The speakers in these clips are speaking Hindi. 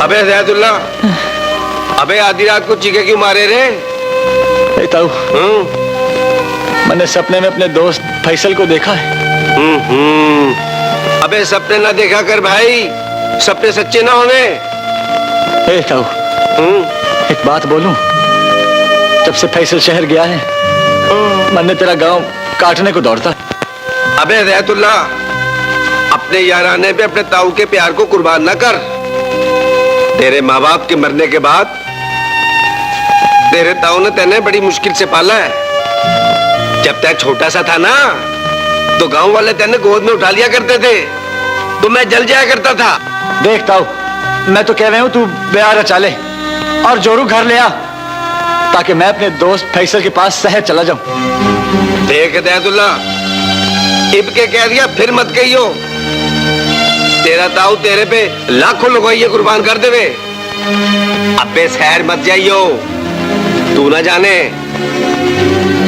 अबे ज़ियादुल्ला, अबे आधी रात को चीखे क्यों मारे रे? ताऊ, मैंने सपने में अपने दोस्त फैसल को देखा है। अबे सपने ना देखा कर भाई, सपने सच्चे ना होने। ताऊ, एक बात बोलूं? जब से फैसल शहर गया है, मैंने तेरा गांव काटने को दौड़ता। अबे ज़ियादुल्ला, अपने याराने पे अपने ताऊ के प्यार को कुर्बान ना कर। तेरे माँ बाप के मरने के बाद तेरे ताऊ ने तेने बड़ी मुश्किल से पाला है। जब तै छोटा सा था ना, तो गांव वाले तेने गोद में उठा लिया करते थे, तो मैं जल जाया करता था। देख ताऊ, मैं तो कह रहा हूँ तू ब्याह रचा ले और जोरू घर ले आ, ताकि मैं अपने दोस्त फैसल के पास शहर चला जाऊं। देख ज़ियादुल्ला, इब के कह दिया फिर मत कहियो। तेरा ताऊ तेरे पे लाखों लुगाइये कुर्बान कर देवे। अबे शहर मत जाइयो, तू ना जाने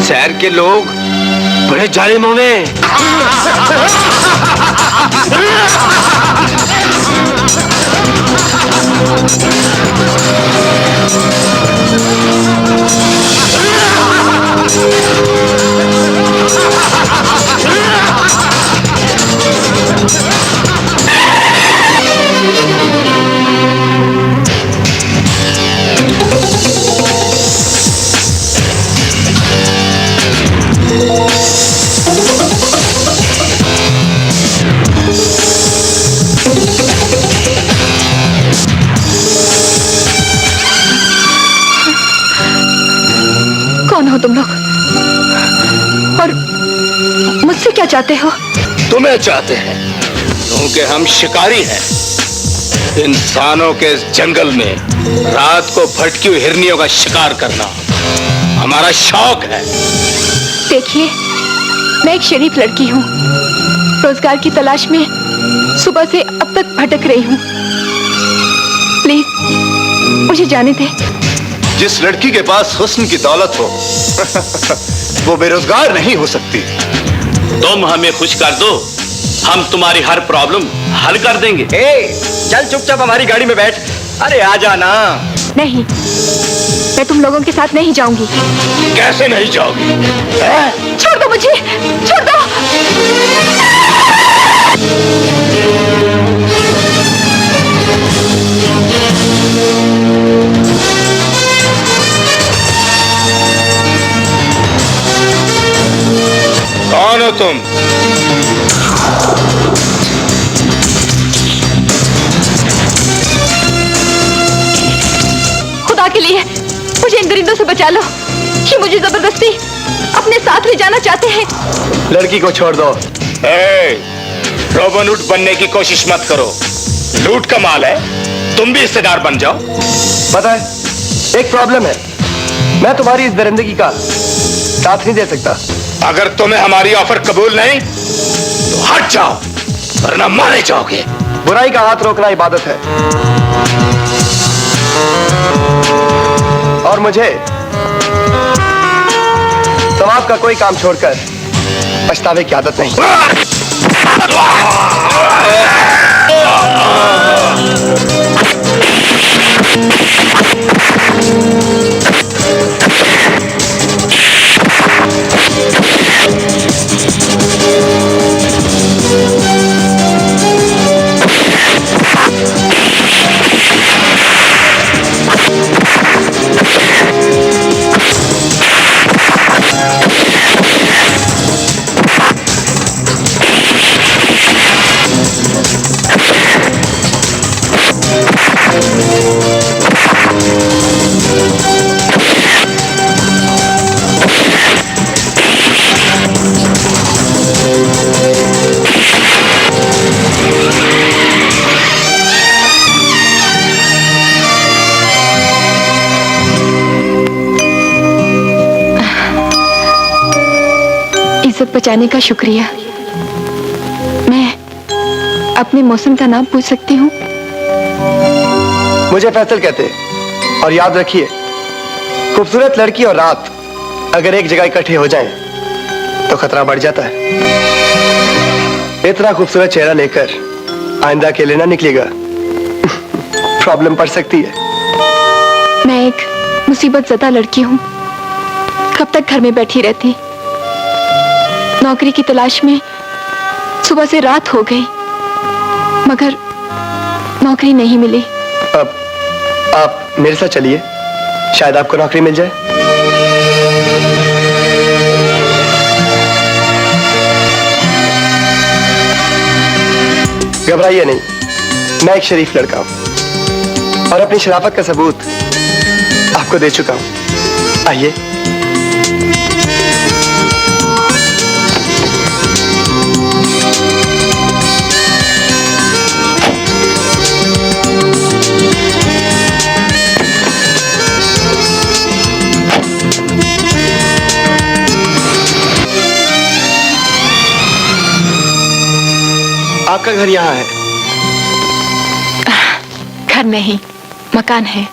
शहर के लोग बड़े जालिम होवे। कौन हो तुम लोग और मुझसे क्या चाहते हो? तुम्हें चाहते हैं क्योंकि हम शिकारी हैं। इंसानों के इस जंगल में रात को भटकी हुई हिरनियों का शिकार करना हमारा शौक है। देखिए, मैं एक शरीफ लड़की हूँ, रोजगार की तलाश में सुबह से अब तक भटक रही हूँ। प्लीज मुझे जाने दें। जिस लड़की के पास हुस्न की दौलत हो वो बेरोजगार नहीं हो सकती। तुम हमें खुश कर दो, हम तुम्हारी हर प्रॉब्लम हल कर देंगे। चल चुपचाप हमारी गाड़ी में बैठ। अरे आ जाना। नहीं, मैं तुम लोगों के साथ नहीं जाऊंगी। कैसे नहीं जाओगी? छोड़ दो मुझे, छोड़ दो। कौन हो तुम? खुदा के लिए मुझे इन दरिंदों से बचा लो। ये मुझे जबरदस्ती अपने साथ ले जाना चाहते हैं। लड़की को छोड़ दो। रॉबिन हुड बनने की कोशिश मत करो, लूट का माल है। तुम भी हिस्सेदार बन जाओ। पता है, एक प्रॉब्लम है, मैं तुम्हारी इस दरिंदगी का साथ नहीं दे सकता। अगर तुम्हें हमारी ऑफर कबूल नहीं तो हट जाओ, वरना मारे जाओगे। बुराई का हाथ रोकना इबादत है, और मुझे सवाब का कोई काम छोड़कर पछतावे की आदत नहीं। इज्जत बचाने का शुक्रिया। मैं अपने मौसम का नाम पूछ सकती हूँ? मुझे फैसल कहते, और याद रखिए, खूबसूरत लड़की और रात अगर एक जगह इकट्ठे हो जाएं, तो खतरा बढ़ जाता है। इतना खूबसूरत चेहरा लेकर आइंदा अकेले ना निकलेगा। प्रॉब्लम पड़ सकती है। मैं एक मुसीबत ज़दा लड़की हूँ, कब तक घर में बैठी रहती। नौकरी की तलाश में सुबह से रात हो गई, मगर नौकरी नहीं मिली। अब आप मेरे साथ चलिए, शायद आपको नौकरी मिल जाए। घबराइए नहीं, मैं एक शरीफ लड़का हूं और अपनी शराफत का सबूत आपको दे चुका हूं। आइए। आपका घर यहाँ है? घर नहीं, मकान है।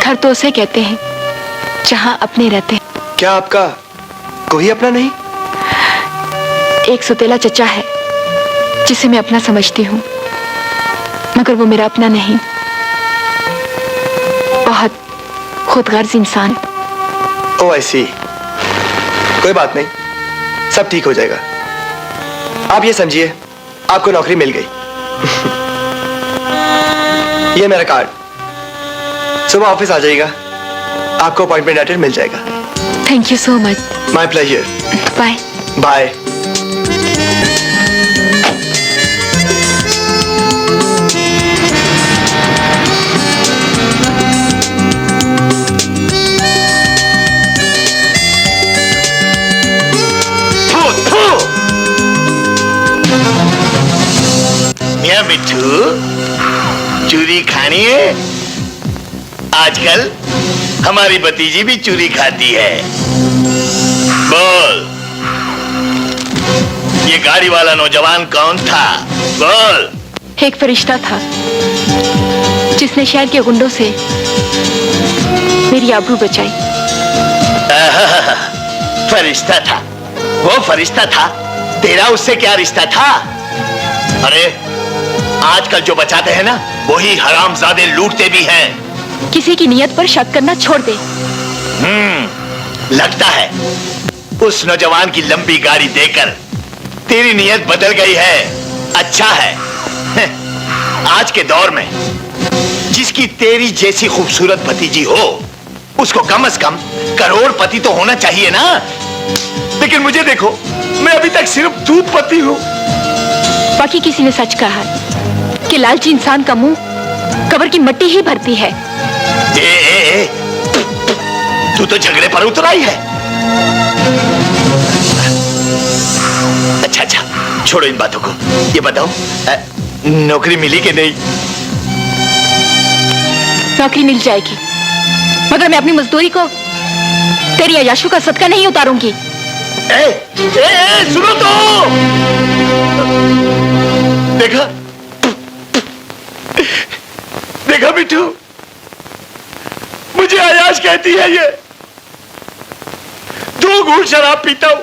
घर तो उसे कहते हैं जहां अपने रहते हैं। क्या आपका कोई अपना नहीं? एक सुतेला चचा है जिसे मैं अपना समझती हूँ, मगर वो मेरा अपना नहीं। बहुत खुदगर्ज इंसान। ओह आई सी। कोई बात नहीं, सब ठीक हो जाएगा। आप ये समझिए आपको नौकरी मिल गई। ये मेरा कार्ड, सुबह ऑफिस आ जाइएगा, आपको अपॉइंटमेंट लेटर मिल जाएगा। Thank you so much. My pleasure. Bye bye. मियां मिट्ठू, चूरी खानी है? आजकल हमारी भतीजी भी चूरी खाती है। बोल, ये गाड़ी वाला नौजवान कौन था? बोल। एक फरिश्ता था जिसने शहर के गुंडों से मेरी आबरू बचाई। फरिश्ता था? वो फरिश्ता था? तेरा उससे क्या रिश्ता था? अरे आजकल जो बचाते हैं ना, वही हरामजादे लूटते भी हैं। किसी की नियत पर शक करना छोड़ दे। लगता है उस नौजवान की लंबी गाड़ी देखकर तेरी नियत बदल गई है। अच्छा है, आज के दौर में जिसकी तेरी जैसी खूबसूरत भतीजी हो, उसको कम से कम करोड़पति तो होना चाहिए ना। लेकिन मुझे देखो, मैं अभी तक सिर्फ दूधपति हूं। बाकी किसी ने सच कहा है कि लालची इंसान का मुंह कब्र की मिट्टी ही भरती है। तू तो झगड़े पर उतर आई है। अच्छा अच्छा, छोड़ो इन बातों को। ये बताओ, नौकरी मिली कि नहीं? नौकरी मिल जाएगी, मगर मैं अपनी मजदूरी को तेरी अयाशों का सदका नहीं उतारूंगी। सुनो तो, देखा देखा मिट्टू, मुझे अयाश कहती है ये। 2 घूंट शराब पीता हूं,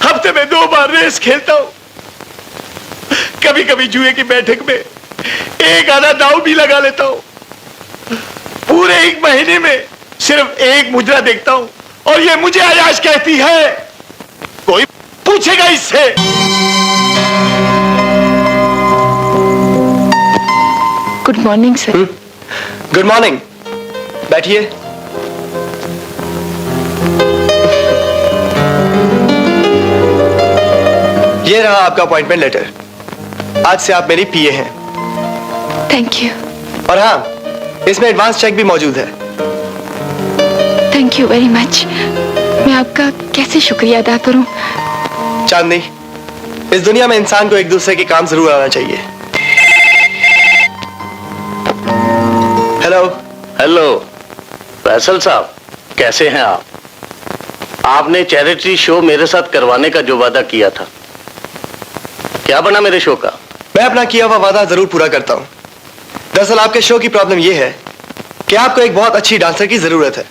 हफ्ते में 2 बार रेस खेलता हूं, कभी कभी जुए की बैठक में एक आधा दांव भी लगा लेता हूं। पूरे 1 महीने में सिर्फ 1 मुद्रा देखता हूं, और ये मुझे अयाश कहती है। कोई पूछेगा इससे? Good morning sir. Good morning, बैठिए। ये रहा आपका अपॉइंटमेंट लेटर। आज से आप मेरी पीए हैं। Thank you. और हाँ, इसमें एडवांस चेक भी मौजूद है। Thank you very much. मैं आपका कैसे शुक्रिया अदा करूं? चांदनी, इस दुनिया में इंसान को एक दूसरे के काम जरूर आना चाहिए। हेलो। हेलो फैसल साहब, कैसे हैं आप? आपने चैरिटी शो मेरे साथ करवाने का जो वादा किया था, क्या बना मेरे शो का? मैं अपना किया हुआ वादा जरूर पूरा करता हूं। दरअसल आपके शो की प्रॉब्लम यह है कि आपको एक बहुत अच्छी डांसर की जरूरत है,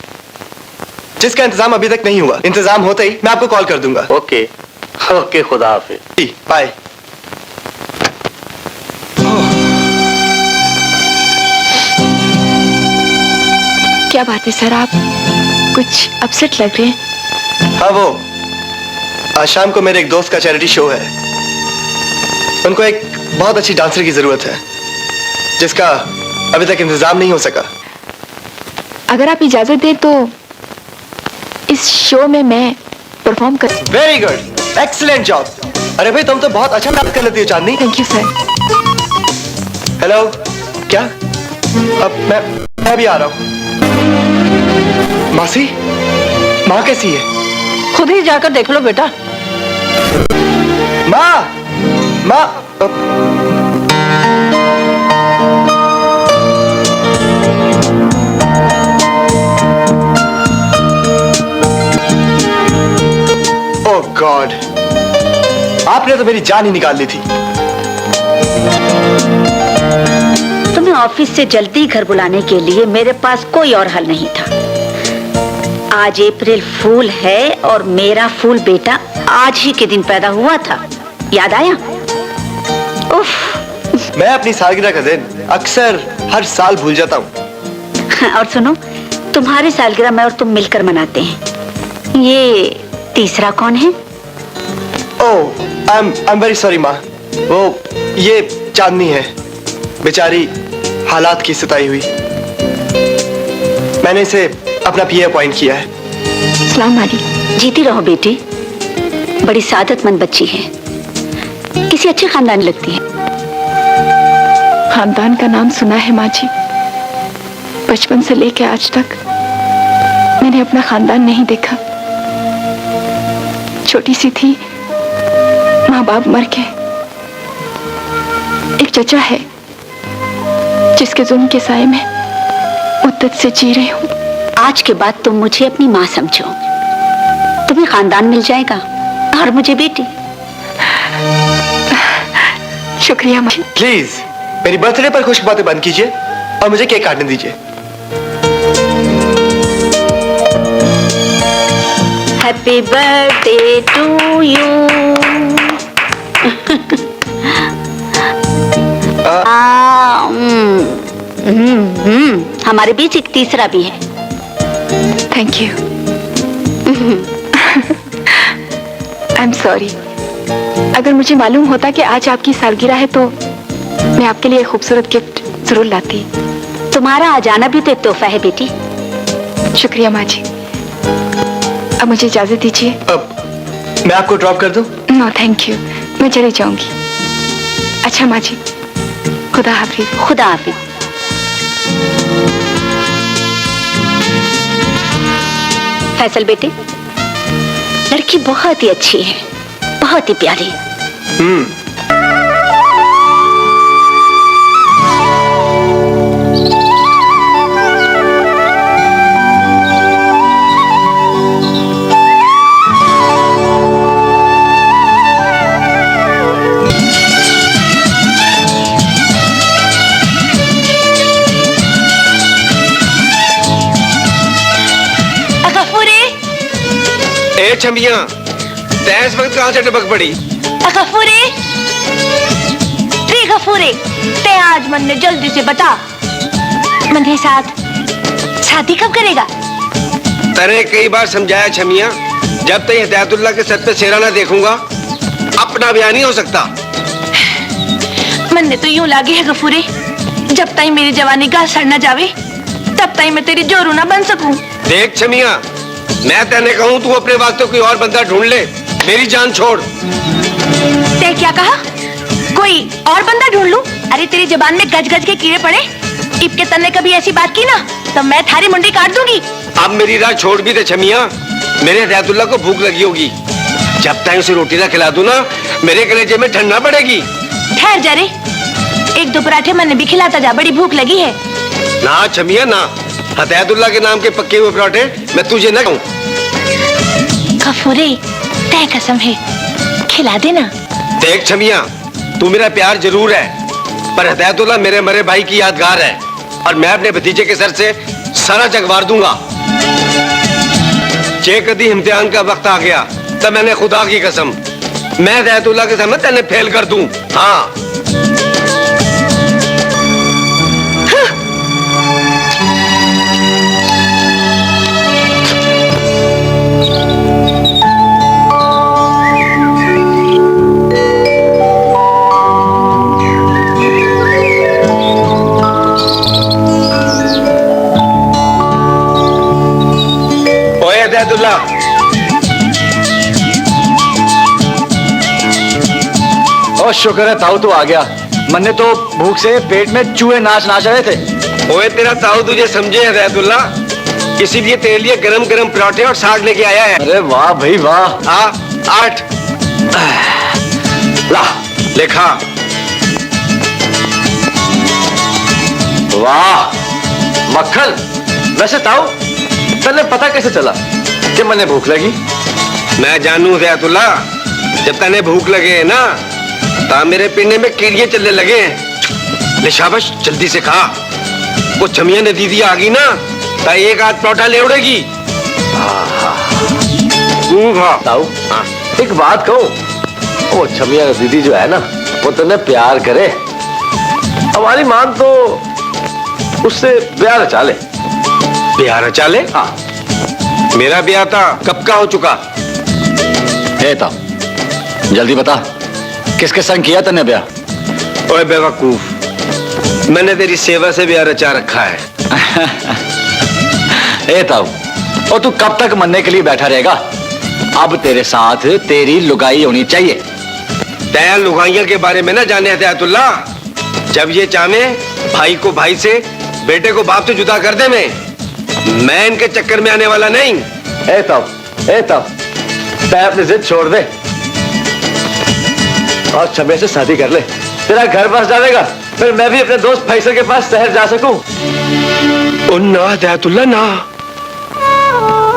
जिसका इंतजाम अभी तक नहीं हुआ। इंतजाम होते ही मैं आपको कॉल कर दूंगा। ओके ओके, खुदा हाफिज। बाय। क्या बात है सर, आप कुछ अपसेट लग रहे हैं। हाँ वो आज शाम को मेरे एक दोस्त का चैरिटी शो है। उनको एक बहुत अच्छी डांसर की जरूरत है जिसका अभी तक इंतजाम नहीं हो सका। अगर आप इजाजत दें तो इस शो में मैं परफॉर्म कर। Very good, excellent job. अरे भाई तुम तो बहुत अच्छा डांस कर लेती हो Chandni. Thank you sir. Hello, क्या? अब मैं भी आ रहा हूँ। मासी, माँ कैसी है? खुद ही जाकर देख लो बेटा। माँ, माँ। ओह गॉड, आपने तो मेरी जान ही निकाल ली थी। तुम्हें ऑफिस से जल्दी घर बुलाने के लिए मेरे पास कोई और हल नहीं था। आज अप्रैल फूल है और मेरा फूल बेटा आज ही के दिन पैदा हुआ था। याद आया? उफ। मैं अपनी सालगिरह का दिन अक्सर हर साल भूल जाता हूँ। और सुनो, तुम्हारी सालगिरह मैं और तुम मिलकर मनाते हैं। ये तीसरा कौन है? ओह, आई एम वेरी सॉरी माँ। वो ये चांदनी है, बेचारी हालात की सताई हुई। मैंने इसे अपना पीए अपॉइंट किया है। सलाम वालेकुम। जीती रहो बेटी, बड़ी सादतमंद बच्ची है, किसी अच्छे खानदान लगती है। खानदान का नाम सुना है माँ जी, बचपन से लेकर आज तक मैंने अपना खानदान नहीं देखा। छोटी सी थी, माँ बाप मर गए। एक चचा है जिसके जुल्म के साए में मुद्दत से जी रही हूँ। आज के बाद तुम मुझे अपनी माँ समझो। तुम्हें खानदान मिल जाएगा और मुझे बेटी। शुक्रिया माँ। प्लीज मेरी बर्थडे पर खुश बातें बंद कीजिए और मुझे केक काटने दीजिए। Happy birthday to you. हमारे बीच एक तीसरा भी है। Thank you. I am sorry. अगर मुझे मालूम होता कि आज आपकी सालगिरह है तो मैं आपके लिए एक खूबसूरत गिफ्ट जरूर लाती। तुम्हारा आ जाना भी तो एक तोहफा है बेटी। शुक्रिया माँ जी। अब मुझे इजाजत दीजिए। अब मैं आपको ड्रॉप कर दूं? नो थैंक यू, मैं चली जाऊंगी। अच्छा माँ जी, खुदा हाफिज। खुदा हाफिज। फैसल बेटे, लड़की बहुत ही अच्छी है, बहुत ही प्यारी। ए छमिया, इस वक्त कहां से टपक पड़ी? गफूरे, गफूरे, ते आज मन ने जल्दी से बता, मन्ने साथ शादी कब करेगा? तने कई बार समझाया छमिया, जब तक हिदायतुल्लाह के सर पे सेहरा ना देखूंगा अपना ब्याह नहीं हो सकता। मन्ने तो यूं लागे है गफूरे, जब तक मेरी जवानी का सड़ न जावे तब तक मैं तेरी जोरू ना बन सकूं। देख छमिया, मैं तेने कहूं तू अपने वास्ते कोई और बंदा ढूंढ ले, मेरी जान छोड़। ते क्या कहा? कोई और बंदा ढूंढ लूं? अरे तेरी जुबान में गज गज के कीड़े पड़े। इब के तन्ने कभी ऐसी बात की ना तो मैं थारी मुंडी काट दूंगी। अब मेरी राह छोड़ भी दे छमिया, मेरे हिदायतुल्लाह को भूख लगी होगी। जब तक उसे रोटी ना खिला दूं ना, मेरे कलेजे में ठंडा पड़ेगी। ठहर जा रे, एक दो पराठे मैंने भी खिलाता जा, बड़ी भूख लगी है। ना छमिया ना, हिदायतुल्लाह के नाम के पक्के हुए पराठे मैं तुझे न कहूं। गफूरे, तय कसम है, खिला देना। देख छमिया, तू मेरा प्यार जरूर है, पर हिदायतुल्लाह मेरे मरे भाई की यादगार है और मैं अपने भतीजे के सर से सारा जग वार दूंगा। जे कदी इम्तिहान का वक्त आ गया तब मैंने खुदा की कसम, मैं हिदायतुल्लाह के सामने तेने फेल कर दूं। हाँ, बहुत शुक्र है ताऊ तो आ गया, मन्ने तो भूख से पेट में चूहे नाच रहे थे। ओए तेरा ताऊ तुझे समझे हिदायतुल्ला, इसीलिए तेरे लिए गरम गरम पराठे और साग लेके आया है। अरे वाह भाई वाह। 8 ला लेखा। वाह मक्खन। वैसे ताऊ तन्ने पता कैसे चला कि मन्ने भूख लगी? मैं जानू हिदायतुल्ला, जब तने भूख लगे है ना ता मेरे पिंडे में कीड़िए चलने लगे हैं। ले शाबाश जल्दी से खा, वो छमिया ने दीदी आ गई ना ता एक आध परोठा ले उड़ेगी। ताऊ एक बात कहूं, वो छमिया का दीदी जो है ना वो तन्ने प्यार करे, हमारी मान तो उससे ब्याह रचा ले। ब्याह रचा ले? हाँ। मेरा ब्याह था कब का हो चुका है ताऊ जल्दी बता, किसके संग किया तन्ने ब्याह? ओए बेवकूफ, मैंने तेरी सेवा से ब्याह रचा रखा है। ए ताऊ, और तू कब तक मरने के लिए बैठा रहेगा? अब तेरे साथ तेरी लुगाई होनी चाहिए। तय लुगाइयों के बारे में ना जाने हिदायतुल्ला, जब ये चाहे भाई को भाई से, बेटे को बाप से जुदा कर दे। मैं इनके चक्कर में आने वाला नहीं। ए ताऊ तय अपनी जिद छोड़ दे और छमिया से शादी कर ले, तेरा घर बस जाएगा, फिर मैं भी अपने दोस्त फैसल के पास शहर जा सकूं। ओ ना हिदायतुल्ला ना,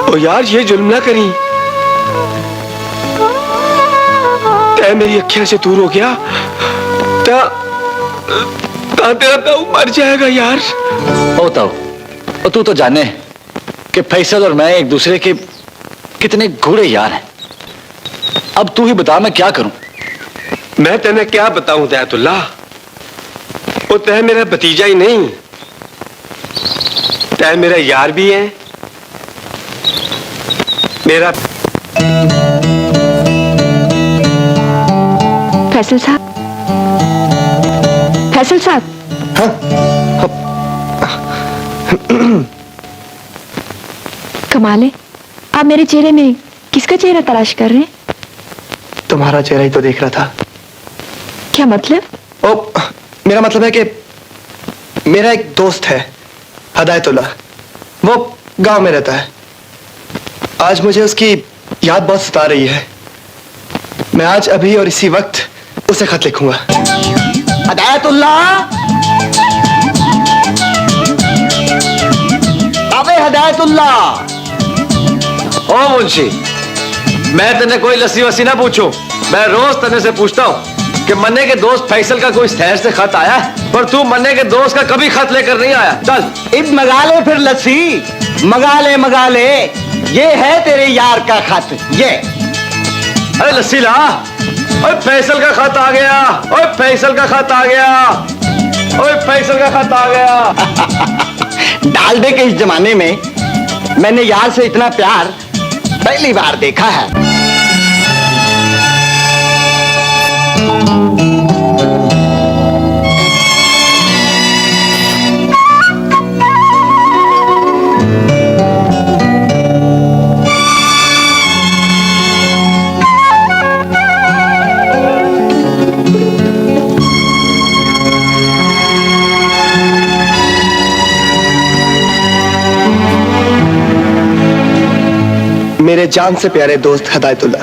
ओ यार ये जुल्म ना करी। तय मेरी अखियां से दूर हो गया ता तेरा ताऊ मर जाएगा यार। ओ ताऊ, और तू तो जाने कि फैसल और मैं एक दूसरे के कितने गूढ़े यार हैं। अब तू ही बता मैं क्या करूं? मैं तेने क्या बताऊं हिदायतुल्ला, वो तय मेरा भतीजा ही नहीं, तय मेरा यार भी है, मेरा। फैसल साहब, फैसल साहब। कमाल है, आप मेरे चेहरे में किसका चेहरा तलाश कर रहे हैं? तुम्हारा चेहरा ही तो देख रहा था। क्या मतलब? ओ, मेरा मतलब है कि मेरा एक दोस्त है हिदायतुल्ला, वो गांव में रहता है। आज मुझे उसकी याद बहुत सता रही है। मैं आज अभी और इसी वक्त उसे खत लिखूंगा। हिदायतुल्ला, अबे हिदायतुल्ला। ओ मुंशी, मैं तेने कोई लस्सी वस्सी ना पूछूं, मैं रोज तेने से पूछता हूं कि मन्ने के दोस्त फैसल का कोई शहर से खत आया, पर तू मन्ने के दोस्त का कभी खत लेकर नहीं आया। चल इब मंगा ले फिर लस्सी, मंगा ले, ये है तेरे यार का खत, ये। अरे लस्सी ला। ओए फैसल का खत आ गया, ओए फैसल का खत आ गया, ओए फैसल का खत आ गया। डालडे के इस जमाने में मैंने यार से इतना प्यार पहली बार देखा है। मेरे जान से प्यारे दोस्त हिदायतुल्ला,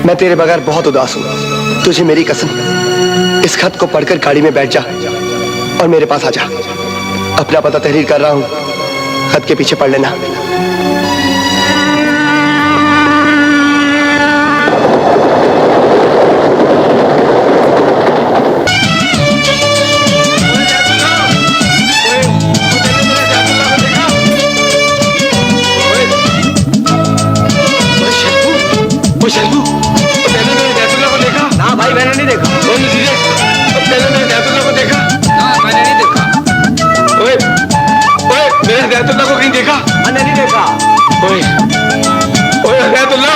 मैं तेरे बगैर बहुत उदास हूं। तुझे मेरी कसम, इस खत को पढ़कर गाड़ी में बैठ जा और मेरे पास आ जा। अपना पता तहरीर कर रहा हूं, खत के पीछे पढ़ लेना। हिदायतुल्ला को कहीं देखा? मैंने नहीं देखा। ओए ओए हिदायतुल्ला,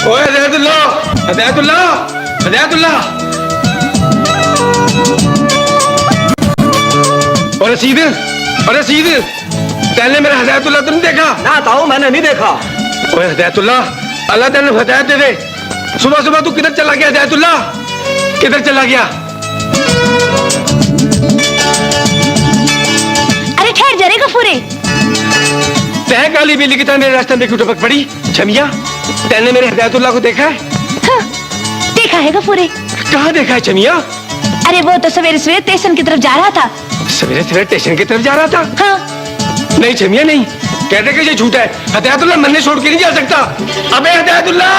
ओए हिदायतुल्ला, हिदायतुल्ला, हिदायतुल्ला। और रसीद, और रसीद, पहले मेरा हिदायतुल्ला तुमने देखा? ना ताऊ, मैंने नहीं देखा। ओए हिदायतुल्ला, अल्लाह तेने हिदायत दे दे। सुबह सुबह तू किधर चला गया हिदायतुल्ला? किधर चला गया? अरे ठहर जरे गफूरे। तय काली बिल्ली की तरह मेरे रास्ते में क्यों टपक पड़ी? छमिया, तैने मेरे हिदायतुल्लाह को देखा है? हाँ, देखा है गफूरे। कहाँ देखा है छमिया? अरे वो तो सवेरे सवेरे स्टेशन की तरफ जा रहा था। सवेरे सवेरे स्टेशन की तरफ जा रहा था? हाँ। नहीं छमिया नहीं, कहते कि ये झूठा है। हिदायतुल्लाह मन्ने छोड़ के नहीं जा सकता। अबे हिदायतुल्लाह,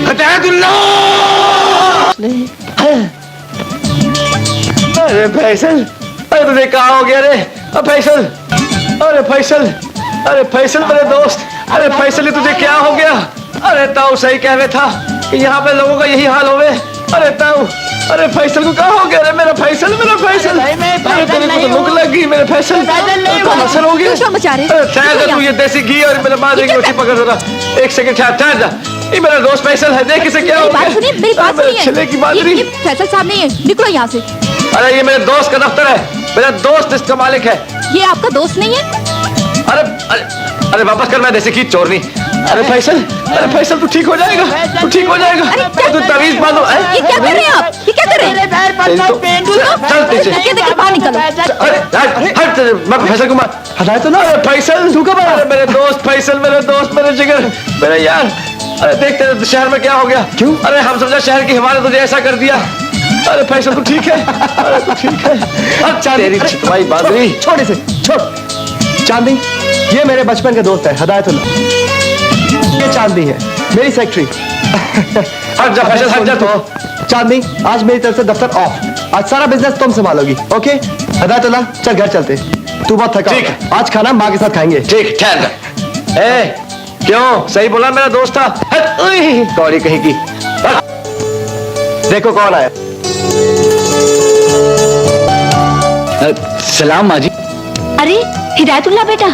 हिदायतुल्लाह! अरे फैसल, अरे तुझे कहाँ हो गया रे? फैसल, अरे फैसल, अरे फैसल मेरे दोस्त, अरे फैसल ये तुझे क्या हो गया? अरे ताऊ सही कह रहे था कि यहाँ पे लोगों का यही हाल होवे। अरे ताऊ, अरे फैसल को कहाँ हो गया रे? मेरा फैसल, मेरा फैसल, अरे तेरे को तो भूख लग गई मेरे फैसल, कहाँ असर हो गया? अरे ठहर तू, ये देसी घी और मेरा माँ देगी रोटी पकड़ जरा। एक सेकंड ठहर जा, ये मेरा दोस्त फैसल है, देख इसे क्या हो गया? मेरी बात सुनिए, छिले की बादरी। ये फैसल साहब नहीं है, निकलो यहाँ से। अरे ये मेरे दोस्त का दफ्तर है, मेरा दोस्त इसका मालिक है। ये आपका दोस्त नहीं है? अरे अरे अरे वापस कर, मैं देसी घी चोर नहीं। अरे फैसल, अरे फैसल तू ठीक हो जाएगा, तू ठीक हो जाएगा। तू तमीज बांधो। ये क्या कर रहे हैं आप? ये क्या कर रहे हैं? चल पीछे। देखिए बाहर निकलो। अरे हट, मैं फैसल को मार हटाए तो ना। अरे फैसल तू कब? अरे मेरे दोस्त फैसल, मेरे दोस्त, मेरे जिगर, मेरे यार। अरे देख तेरे शहर में क्या हो गया? क्यों? अरे हम समझा शहर की हमारे तुझे ऐसा कर दिया। अरे फैसल तू ठीक है? अरे तू ठीक है? अच्छा तेरी छिटवाई बादरी। छोड़ इसे, छोड़। चांदी, ये मेरे बचपन के दोस्त है हिदायतुल्लाह। ये चांदी है मेरी सेक्रेटरी। हट जा फैसल, हट जा तू। चांदी, आज मेरी तरफ से दफ्तर ऑफ। आज सारा बिजनेस तुम संभालोगी, ओके? हिदायतुल्लाह चल घर चलते, तू बहुत थका ठीक है। आज खाना माँ के साथ खाएंगे। ठीक, ठहर जा। ए क्यों? सही बोला, मेरा दोस्त था। हट, उई, कौड़ी कहीं की। देखो कौन आया। सलाम माँ जी। अरे हिदायतुल्लाह बेटा,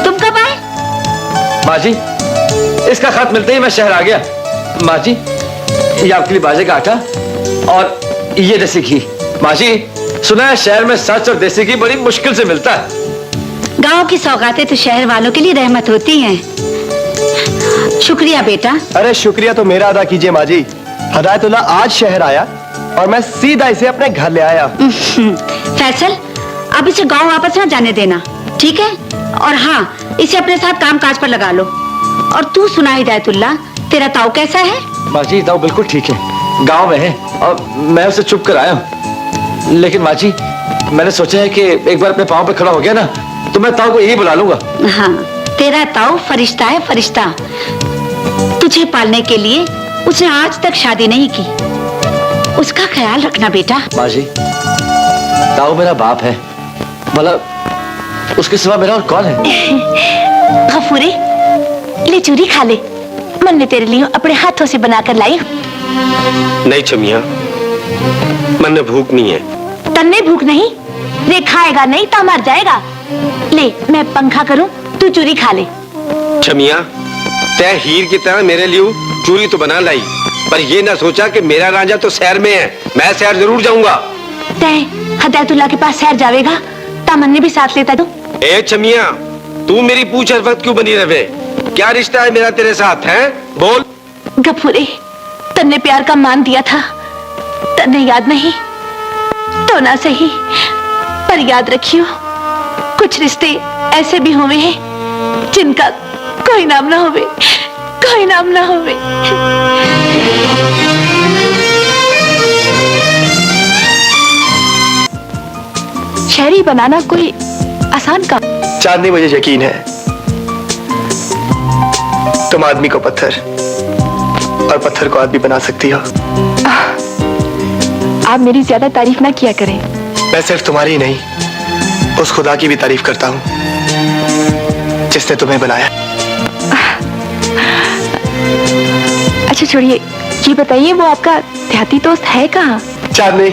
तुम कब आए? माँ जी, इसका खत मिलते ही मैं शहर आ गया। माँ जी, ये आपके लिए बाजे का आटा और ये देसी घी। माँ जी, सुना है शहर में सच और देसी घी बड़ी मुश्किल से मिलता है। गांव की सौगातें तो शहर वालों के लिए रहमत होती हैं। शुक्रिया बेटा। अरे शुक्रिया तो मेरा अदा कीजिए माँ जी। हिदायतुल्लाह आज शहर आया और मैं सीधा इसे अपने घर ले आया। फैसल, अब इसे गांव वापस ना जाने देना, ठीक है? और हाँ, इसे अपने साथ काम काज पर लगा लो। और तू सुना हिदायतुल्लाह, तेरा ताऊ कैसा है? माँ जी, ताऊ बिल्कुल ठीक है, गांव में है और मैं उसे चुप कर आया हूँ। लेकिन माँ जी, मैंने सोचा है कि एक बार अपने पाँव पे खड़ा हो गया ना तो मैं ताऊ को यही बुला लूंगा। हाँ, तेरा ताऊ फरिश्ता है, फरिश्ता। तुझे पालने के लिए उसने आज तक शादी नहीं की। उसका ख्याल रखना बेटा। माँ जी, ताऊ मेरा बाप है, मतलब उसके सिवा मेरा और कौन है? गफूरे, ले चूरी खा ले, मैंने तेरे लिए अपने हाथों से बनाकर लाई हूँ। नहीं छमिया, मन भूख नहीं है। तन्ने भूख नहीं? रे खाएगा नहीं तो मर जाएगा। ले मैं पंखा करूं, तू चूरी खा ले। छमिया, तय हीर की तरह मेरे लिए चूरी तो बना लाई, पर ये ना सोचा कि मेरा राजा तो शहर में है, मैं शहर जरूर जाऊंगा। तय हिदायतुल्लाह के पास शहर जावेगा, तामन्ने भी साथ लेता तू। ए छमिया, तू मेरी पूछ हर वक्त क्यों बनी रहे? क्या रिश्ता है मेरा तेरे साथ है? बोल। गफूरे, तन्ने प्यार का मान दिया था, तन्ने याद नहीं तो ना सही, पर याद रखियो, कुछ रिश्ते ऐसे भी हुए हैं जिनका कोई नाम ना होवे, कोई नाम ना होवे। शहरी बनाना कोई आसान काम? चांदनी, मुझे यकीन है तुम आदमी को पत्थर और पत्थर को आदमी बना सकती हो। आप मेरी ज्यादा तारीफ ना किया करें। मैं सिर्फ तुम्हारी ही नहीं, उस खुदा की भी तारीफ करता हूँ जिसने तुम्हें बनाया। अच्छा छोड़िए, ये बताइए वो आपका देहाती दोस्त है कहाँ? चांदनी,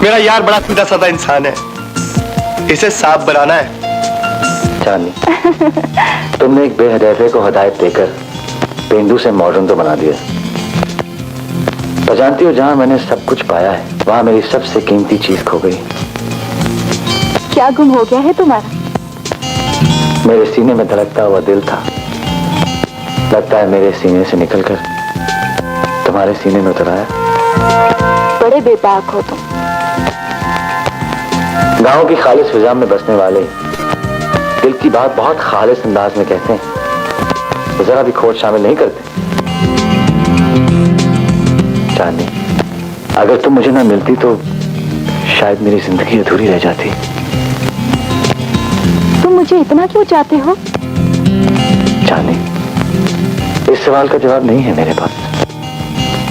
मेरा यार बड़ा सीधा साधा इंसान है, इसे सांप बनाना है। चांदनी, तुमने एक बेहदैफे को हिदायत देकर पेंडू से मॉडर्न तो बना दिया। तो जानती हो, जहां मैंने सब कुछ पाया है वहां मेरी सबसे कीमती चीज खो गई। क्या गुम हो गया है तुम्हारा? मेरे सीने में धड़कता हुआ दिल था, लगता है मेरे सीने से निकलकर तुम्हारे सीने में उतर आया। बड़े बेबाक हो तुम। गांव की खालिस फिजा में बसने वाले दिल की बात बहुत खालिस अंदाज में कहते हैं, तो जरा भी खोट शामिल नहीं करते। चांदनी, अगर तुम मुझे ना मिलती तो शायद मेरी जिंदगी अधूरी रह जाती। तुम मुझे इतना क्यों चाहते हो? चांदनी, इस सवाल का जवाब नहीं है मेरे पास।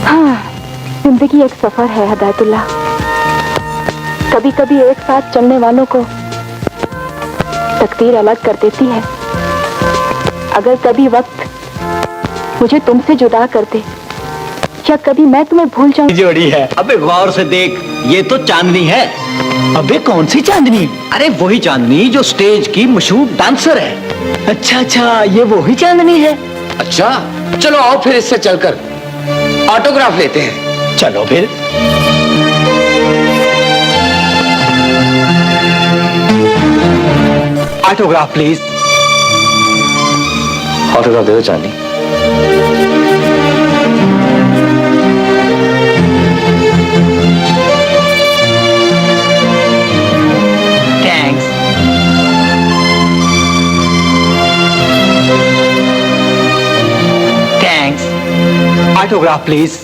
हाँ, जिंदगी एक सफर है हिदायतुल्लाह। कभी कभी एक साथ चलने वालों को तकदीर अलग कर देती है। अगर कभी वक्त मुझे तुमसे जुदा कर दे या कभी मैं तुम्हें भूल जाऊं। जोड़ी है। अबे गौर से देख, ये तो चांदनी है। अबे कौन सी चांदनी? अरे वही चांदनी जो स्टेज की मशहूर डांसर है। अच्छा अच्छा, ये वही चांदनी है। अच्छा, चलो आओ फिर इससे चलकर ऑटोग्राफ लेते हैं। चलो फिर। Autograph please. ऑटोग्राफ दे दो चांदनी। थैंक्स। थैंक्स। Autograph please.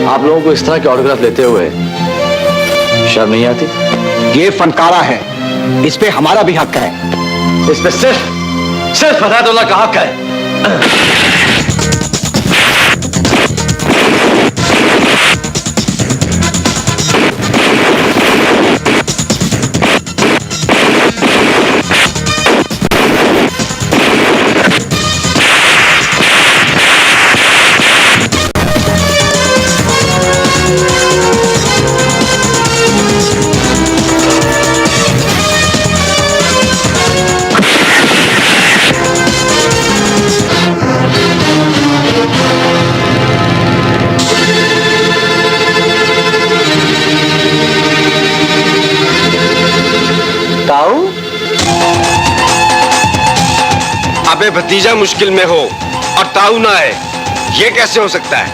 आप लोगों को इस तरह के ऑटोग्राफ लेते हुए शर्म नहीं आती? ये फनकारा है, इस पे हमारा भी हक है। इस पे सिर्फ हिदायतुल्लाह का हक है। अबे भतीजा मुश्किल में हो और ताऊ ना है, ये कैसे हो सकता है?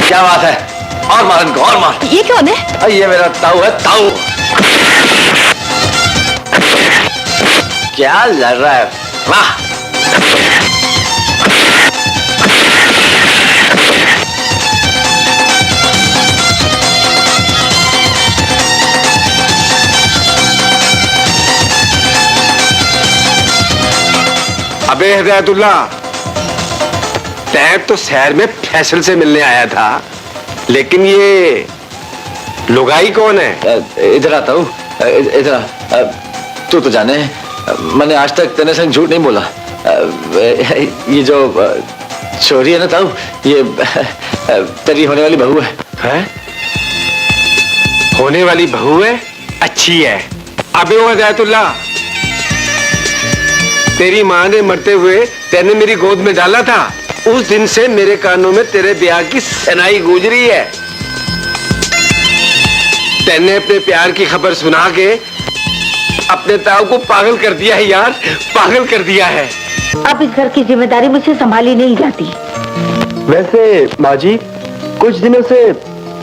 क्या बात है? और मार इनको, और मार। ये कौन है? ये मेरा ताऊ है, ताऊ। क्या लड़ रहा है? वाह! अबे हिदायतुल्लाह, टैब तो शहर में फैसल से मिलने आया था, लेकिन ये लुगाई कौन है? इधर आता हूँ, इधर आ। तू तो जाने, मैंने आज तक तेरे से झूठ नहीं बोला। ये जो छोरी है ना ताऊ, ये तेरी होने वाली बहू है। हैं? होने वाली बहू है? अच्छी है। अबे वो हिदायतुल्लाह, तेरी माँ ने मरते हुए तेने मेरी गोद में डाला था, उस दिन से मेरे कानों में तेरे ब्याह की सनाई गूंज रही है। तेने अपने प्यार की खबर सुना के अपने ताऊ को पागल कर दिया है यार, पागल कर दिया है। अब इस घर की जिम्मेदारी मुझसे संभाली नहीं जाती। वैसे माँ जी, कुछ दिनों से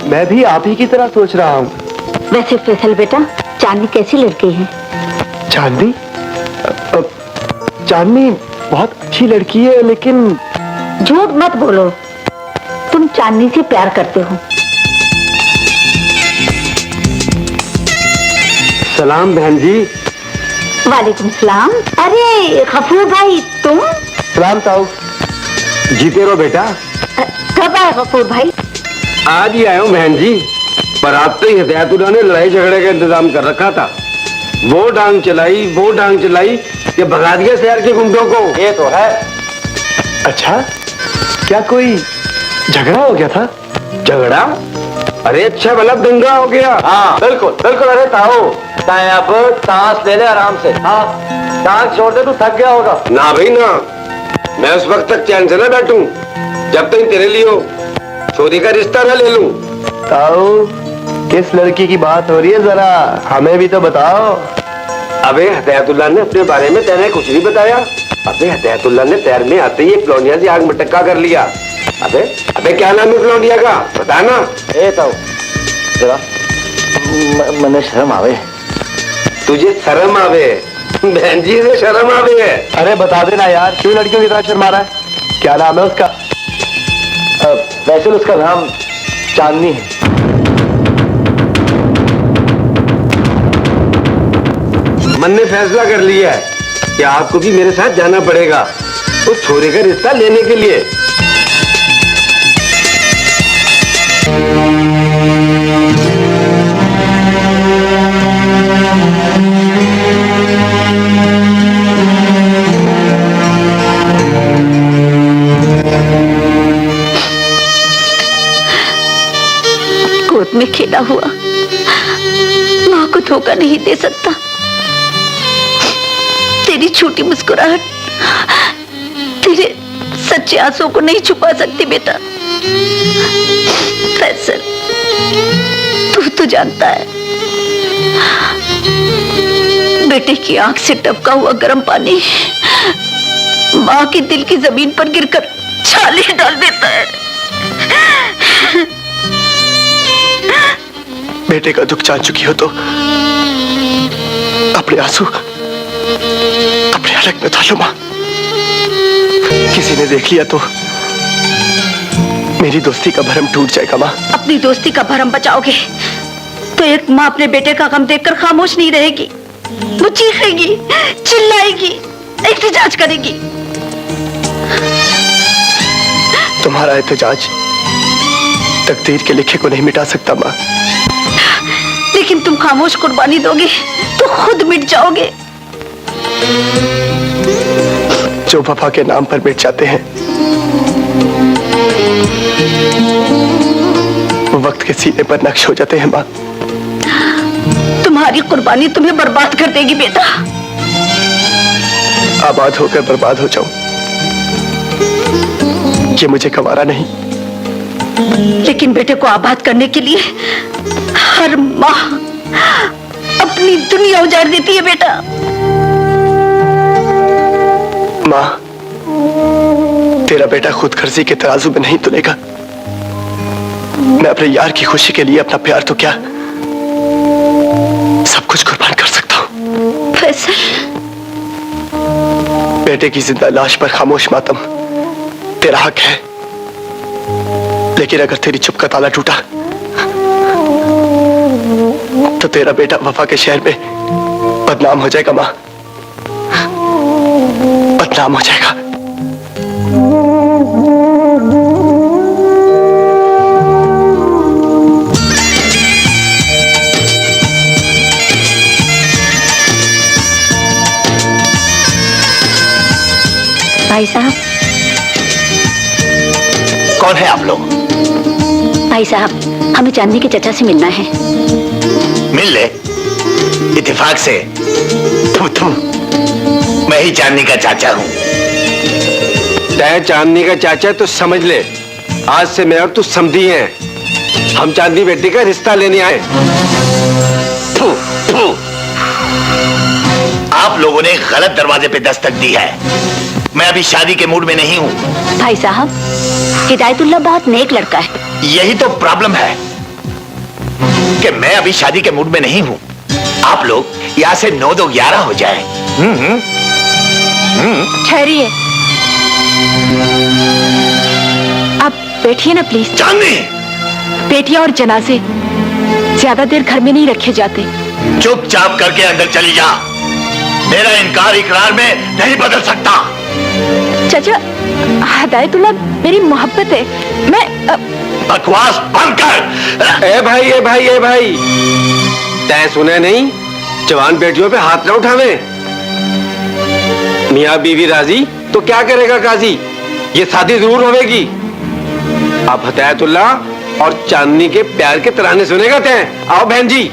मैं भी आप ही की तरह सोच रहा हूँ। वैसे फैसल बेटा, चांदनी कैसी लड़की है? चांदनी? चांदनी बहुत अच्छी लड़की है, लेकिन झूठ मत बोलो, तुम चांदनी से प्यार करते हो। सलाम बहन जी। वालेकुम सलाम। अरे गफूर भाई, तुम? सलाम ताऊ। जीते रहो बेटा। कब आए गफूर भाई? आज ही आया हूँ बहन जी, पर आप तो हिदायतुल्लाह ने लड़ाई झगड़े का इंतजाम कर रखा था। वो डांग चलाई, वो डांग चलाई, ये भगा दिया शहर के गुंडों को। ये तो है। अच्छा, क्या कोई झगड़ा हो गया था? झगड़ा? अरे अच्छा भला दंगा हो गया। हाँ बिल्कुल बिल्कुल। अरे ताऊ, अब सांस ले ले आराम से। हाँ, सांस छोड़ दे, तू थक गया होगा। ना भाई ना, मैं उस वक्त तक चैन से ना बैठूं जब तक तेरे लिए हो छोरी का रिश्ता ना ले लूं। ताऊ, किस लड़की की बात हो रही है, जरा हमें भी तो बताओ। अबे हदायतुल्लाह ने अपने बारे में तेरे कुछ नहीं बताया। अबे हदायतुल्लाह ने पैर में आते ही एक कॉलोनिया से आग मटक्का कर लिया। अबे अबे क्या नाम है कॉलोनिया का, बताना। तो जरा मने शर्म आवे। तुझे शर्म आवे? बहन जी से शर्म आवे है। अरे बता देना यार, क्यों लड़कियों की तरह शर्मा रहा है? क्या नाम है उसका? वैसे उसका नाम चांदनी है। मन ने फैसला कर लिया है कि आपको भी मेरे साथ जाना पड़ेगा उस छोरे का रिश्ता लेने के लिए। गोद में खेला हुआ माँ को धोखा नहीं दे सकता। तेरी छोटी मुस्कुराहट तेरे सच्चे आंसुओं को नहीं छुपा सकती बेटा। फैसल, तू तो जानता है बेटे की आंख से टपका हुआ गर्म पानी माँ के दिल की जमीन पर गिरकर छाले डाल देता है। बेटे का दुख जान चुकी हो तो अपने आंसू अपने हलक में डालो मां। किसी ने देख लिया तो मेरी दोस्ती का भरम टूट जाएगा मां। अपनी दोस्ती का भरम बचाओगे तो एक माँ अपने बेटे का गम देखकर खामोश नहीं रहेगी। वो चीखेगी, चिल्लाएगी, एहतजाज करेगी। तुम्हारा एहतजाज तकदीर के लिखे को नहीं मिटा सकता मां। लेकिन तुम खामोश कुर्बानी दोगे तो खुद मिट जाओगे। जो वफा के नाम पर मिट जाते हैं वो वक्त के सीने पर नक्श हो जाते हैं मां। तुम्हारी कुर्बानी तुम्हें बर्बाद कर देगी बेटा। आबाद होकर बर्बाद हो जाऊं ये मुझे गवारा नहीं। लेकिन बेटे को आबाद करने के लिए हर माँ अपनी दुनिया उजाड़ देती है बेटा। माँ, तेरा बेटा खुद गर्जी के तराजू में नहीं तुलेगा। मैं अपने यार की खुशी के लिए अपना प्यार तो क्या सब कुछ कुर्बान कर सकता हूँ। फैसल, बेटे की जिंदा लाश पर खामोश मातम तेरा हक है, लेकिन अगर तेरी चुप का ताला टूटा तो तेरा बेटा वफा के शहर में बदनाम हो जाएगा मां, बदनाम हो जाएगा। भाई साहब। कौन है आप लोग? भाई साहब, हमें चांदनी के चचा से मिलना है। मिल ले, इत्तेफाक से। थू, मैं ही चांदनी का चाचा हूँ। तय चांदनी का चाचा तो समझ ले, आज से मैं और तू समधी हैं। हम चांदनी बेटी का रिश्ता लेने आए। थू, थू। आप लोगों ने गलत दरवाजे पे दस्तक दी है। मैं अभी शादी के मूड में नहीं हूँ। भाई साहब, हिदायतुल्लाह बहुत नेक लड़का है। यही तो प्रॉब्लम है कि मैं अभी शादी के मूड में नहीं हूँ। आप लोग यहाँ से 9-2-11 हो जाए। ठहरिए, आप बैठिए ना प्लीज। चांदनी, बेटियां और जनाजे ज्यादा देर घर में नहीं रखे जाते। चुपचाप करके अंदर चली जा। मेरा इनकार इकरार में नहीं बदल सकता। चाचा, हिदायतुल्लाह मेरी मोहब्बत है। मैं बकवास बंद कर। ए भाई, ए भाई, ए भाई, तय सुने नहीं? जवान बेटियों पे हाथ ना उठावे। मियाँ बीवी राजी तो क्या करेगा काजी? ये शादी जरूर होगी। अब हिदायतुल्लाह और चांदनी के प्यार के तराने सुनेगा तय। आओ बहन जी।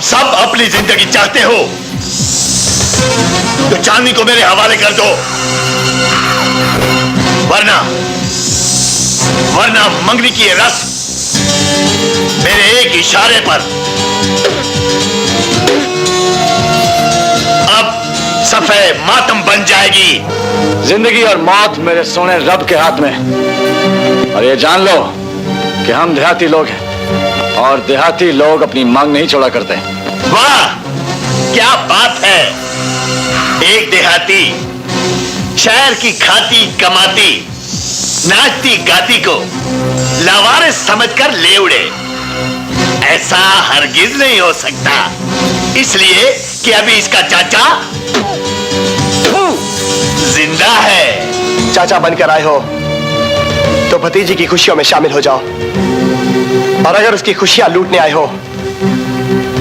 सब अपनी जिंदगी चाहते हो तो चांदनी को मेरे हवाले कर दो, वरना मंगनी की ये रस्म मेरे एक इशारे पर अब सफे मातम बन जाएगी। जिंदगी और मौत मेरे सोने रब के हाथ में। और ये जान लो कि हम देहाती लोग हैं और देहाती लोग अपनी मांग नहीं छोड़ा करते। वाह, क्या बात है। एक देहाती शहर की खाती कमाती नाचती गाती को लावारिस समझकर ले उड़े, ऐसा हरगिज नहीं हो सकता, इसलिए कि अभी इसका चाचा जिंदा है। चाचा बनकर आए हो तो भतीजी की खुशियों में शामिल हो जाओ, और अगर उसकी खुशियां लूटने आए हो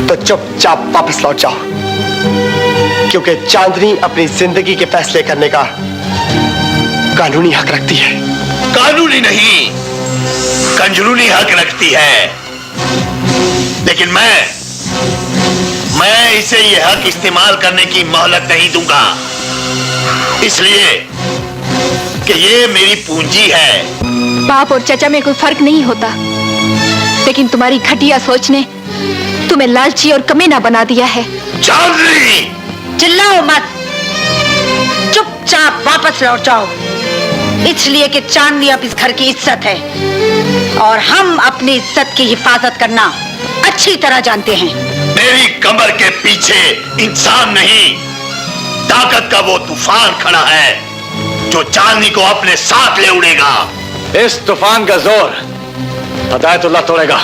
तो चुपचाप वापस लौट जाओ, क्योंकि चांदनी अपनी जिंदगी के फैसले करने का कानूनी हक रखती है। कानूनी नहीं, कंजरूनी हक रखती है, लेकिन मैं इसे यह हक इस्तेमाल करने की मोहलत नहीं दूंगा, इसलिए कि ये मेरी पूंजी है। बाप और चाचा में कोई फर्क नहीं होता, लेकिन तुम्हारी घटिया सोच ने तुम्हें लालची और कमीना बना दिया है। चांदनी, चिल्लाओ मत, चुपचाप वापस लौट जाओ, इसलिए कि चांदनी अब इस घर की इज्जत है और हम अपनी इज्जत की हिफाजत करना अच्छी तरह जानते हैं। मेरी कमर के पीछे इंसान नहीं, ताकत का वो तूफान खड़ा है जो चांदनी को अपने साथ ले उड़ेगा। इस तूफान का जोर हिदायतुल्लाह तोड़ेगा।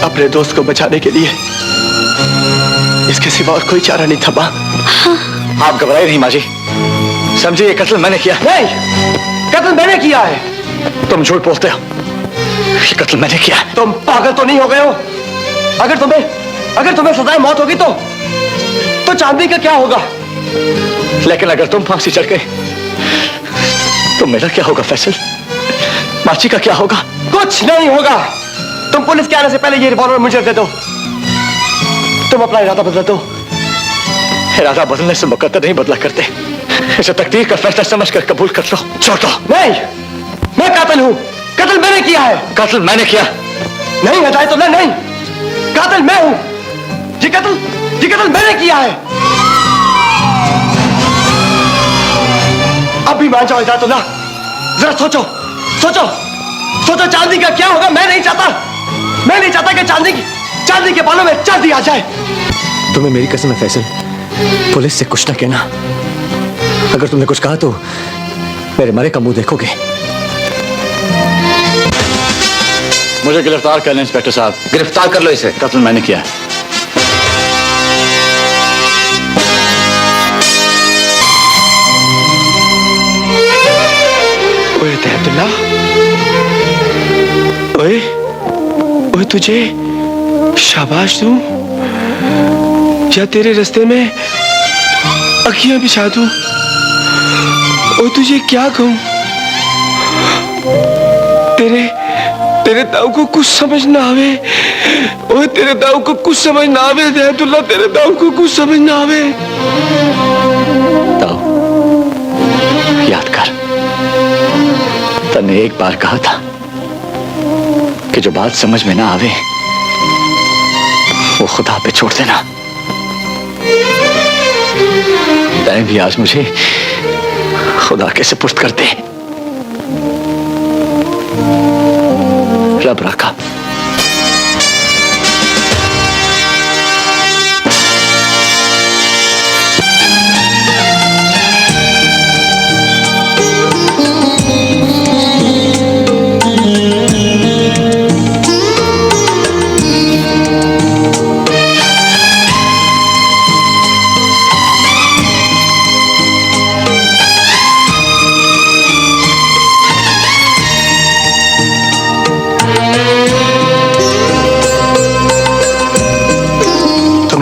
अपने दोस्त को बचाने के लिए इसके सिवा और कोई चारा नहीं था मां। आप घबराए नहीं माँ जी, समझिए ये कत्ल मैंने किया। नहीं, कत्ल मैंने किया है। तुम झूठ बोलते हो, ये कत्ल मैंने किया है। तुम पागल तो नहीं हो गए हो? अगर तुम्हें सजाए मौत होगी तो चांदनी का क्या होगा? लेकिन अगर तुम फांसी चढ़ गए तो मेरा क्या होगा फैसल? माची का क्या होगा? कुछ नहीं होगा। तुम पुलिस के आने से पहले ये रिवॉल्वर मुझे दे दो। तुम अपना इरादा बदल दो। इरादा बदलने से मुकद्दर नहीं बदला करते, इसे तकदीर का फैसला समझकर कबूल कर लो। छोड़ दो। नहीं, मैं कातिल हूं। कत्ल मैंने किया है। कत्ल मैंने किया नहीं, हिदायतुल्लाह नहीं, कातिल मैं हूं। ये ये कत्ल मैंने किया है। अब भी मान जाओ हिदायतुल्लाह, जरा सोचो सोचो सोचो, चांदी का क्या होगा। मैं नहीं चाहता कि चांदी के बालों में चांदी आ जाए। तुम्हें मेरी कसम है फैसल, पुलिस से कुछ ना कहना। अगर तुमने कुछ कहा तो मेरे मरे का मुंह देखोगे। मुझे गिरफ्तार कर लें इंस्पेक्टर साहब। गिरफ्तार कर लो इसे। कत्ल मैंने किया है। ओए हिदायतुल्लाह, ओए तुझे शाबाश दूं या तेरे रास्ते में अखियां बिछा दूं? ओए तुझे क्या कहूं? तेरे दाऊ को कुछ समझ ना आवे। ओए तेरे दाऊ को कुछ समझ ना आवे हिदायतुल्लाह, तेरे दाऊ को कुछ समझ ना आवे। दाऊ, याद कर, तन्ने एक बार कहा था कि जो बात समझ में ना आवे वो खुदा पे छोड़ देना। तैं भी आज मुझे खुदा के सुपुर्द कर दे। रब रखा।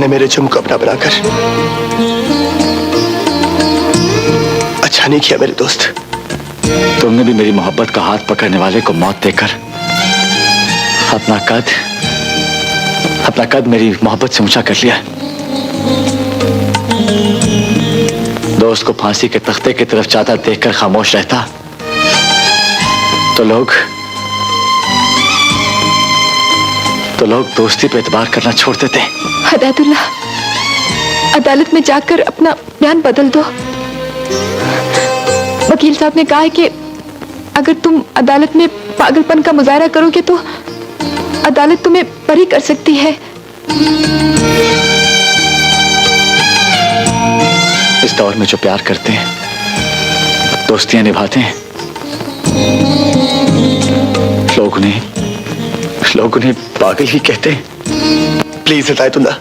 मेरे जुर्म को अपना बनाकर अच्छा नहीं किया मेरे दोस्त। तुमने भी मेरी मोहब्बत का हाथ पकड़ने वाले को मौत देकर अपना कद मेरी मोहब्बत से ऊंचा कर लिया। दोस्त को फांसी के तख्ते की तरफ जाता देखकर खामोश रहता तो लोग दोस्ती पे एतबार करना छोड़ देते। हिदायतुल्लाह, अदालत में जाकर अपना बयान बदल दो। वकील साहब ने कहा है कि अगर तुम अदालत में पागलपन का मुजाहरा करोगे तो अदालत तुम्हें बरी कर सकती है। इस दौर में जो प्यार करते हैं, दोस्तियां निभाते हैं, लोग उन्हें पागल ही कहते हैं। प्लीज हिदायतुल्लाह,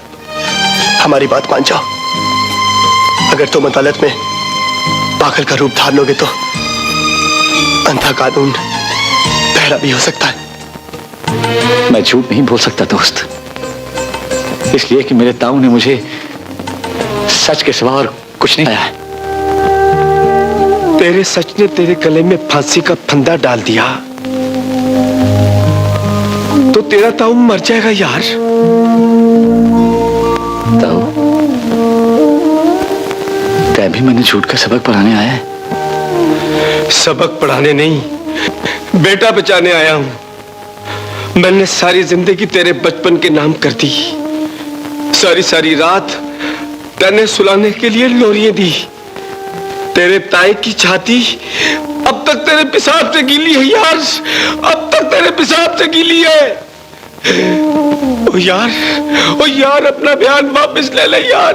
हमारी बात मान जाओ। अगर तुम अदालत में पागल का रूप धार लोगे तो अंधा कानून बहरा भी हो सकता है। मैं झूठ नहीं बोल सकता दोस्त, इसलिए कि मेरे ताऊ ने मुझे सच के सिवा और कुछ नहीं आया है। तेरे सच ने तेरे गले में फांसी का फंदा डाल दिया तो तेरा ताऊ मर जाएगा यार। ताऊ, तै भी मैंने झूठ का सबक पढ़ाने आया है। सबक पढ़ाने नहीं, बेटा बचाने आया हूं। मैंने सारी जिंदगी तेरे बचपन के नाम कर दी। सारी रात तने सुलाने के लिए लोरियां दी। तेरे ताई की छाती अब तक तेरे पेशाब से गीली है यार, अब तक तेरे पेशाब से गीली है। ओ यार अपना बयान वापस ले ले यार,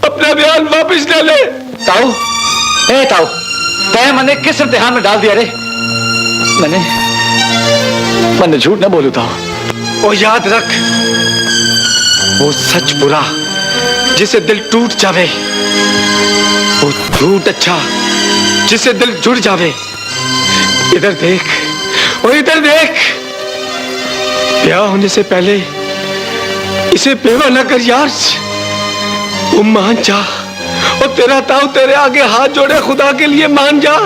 अपना बयान वापस ले ले। ताऊ, तय मैंने किस इम्तिहान में डाल दिया रे? मैंने झूठ न बोलू ताऊ। ओ याद रख, वो सच बुरा जिसे दिल टूट जावे, वो झूठ अच्छा जिसे दिल जुड़ जावे। इधर देख, ओ इधर देख। ब्याह होने से पहले इसे बेवा न कर यार। वो मान जा, और तेरा ताऊ तेरे आगे हाथ जोड़े, खुदा के लिए मान जा।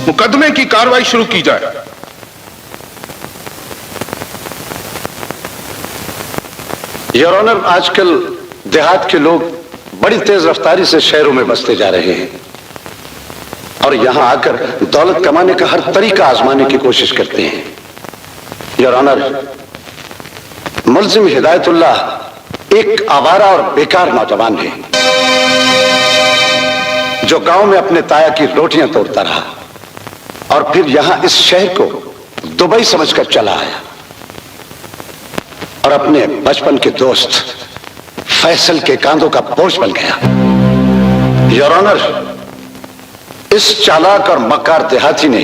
मुकदमे की कार्रवाई शुरू की जाए। योर ऑनर, आजकल देहात के लोग बड़ी तेज रफ्तारी से शहरों में बसते जा रहे हैं और यहां आकर दौलत कमाने का हर तरीका आजमाने की कोशिश करते हैं। योर ऑनर, मुल्जिम हिदायतुल्लाह एक आवारा और बेकार नौजवान है जो गांव में अपने ताया की रोटियां तोड़ता रहा और फिर यहां इस शहर को दुबई समझकर चला आया और अपने बचपन के दोस्त फैसल के कांधों का बोझ बन गया। योर ऑनर, इस चालाक और मक्कार देहाती ने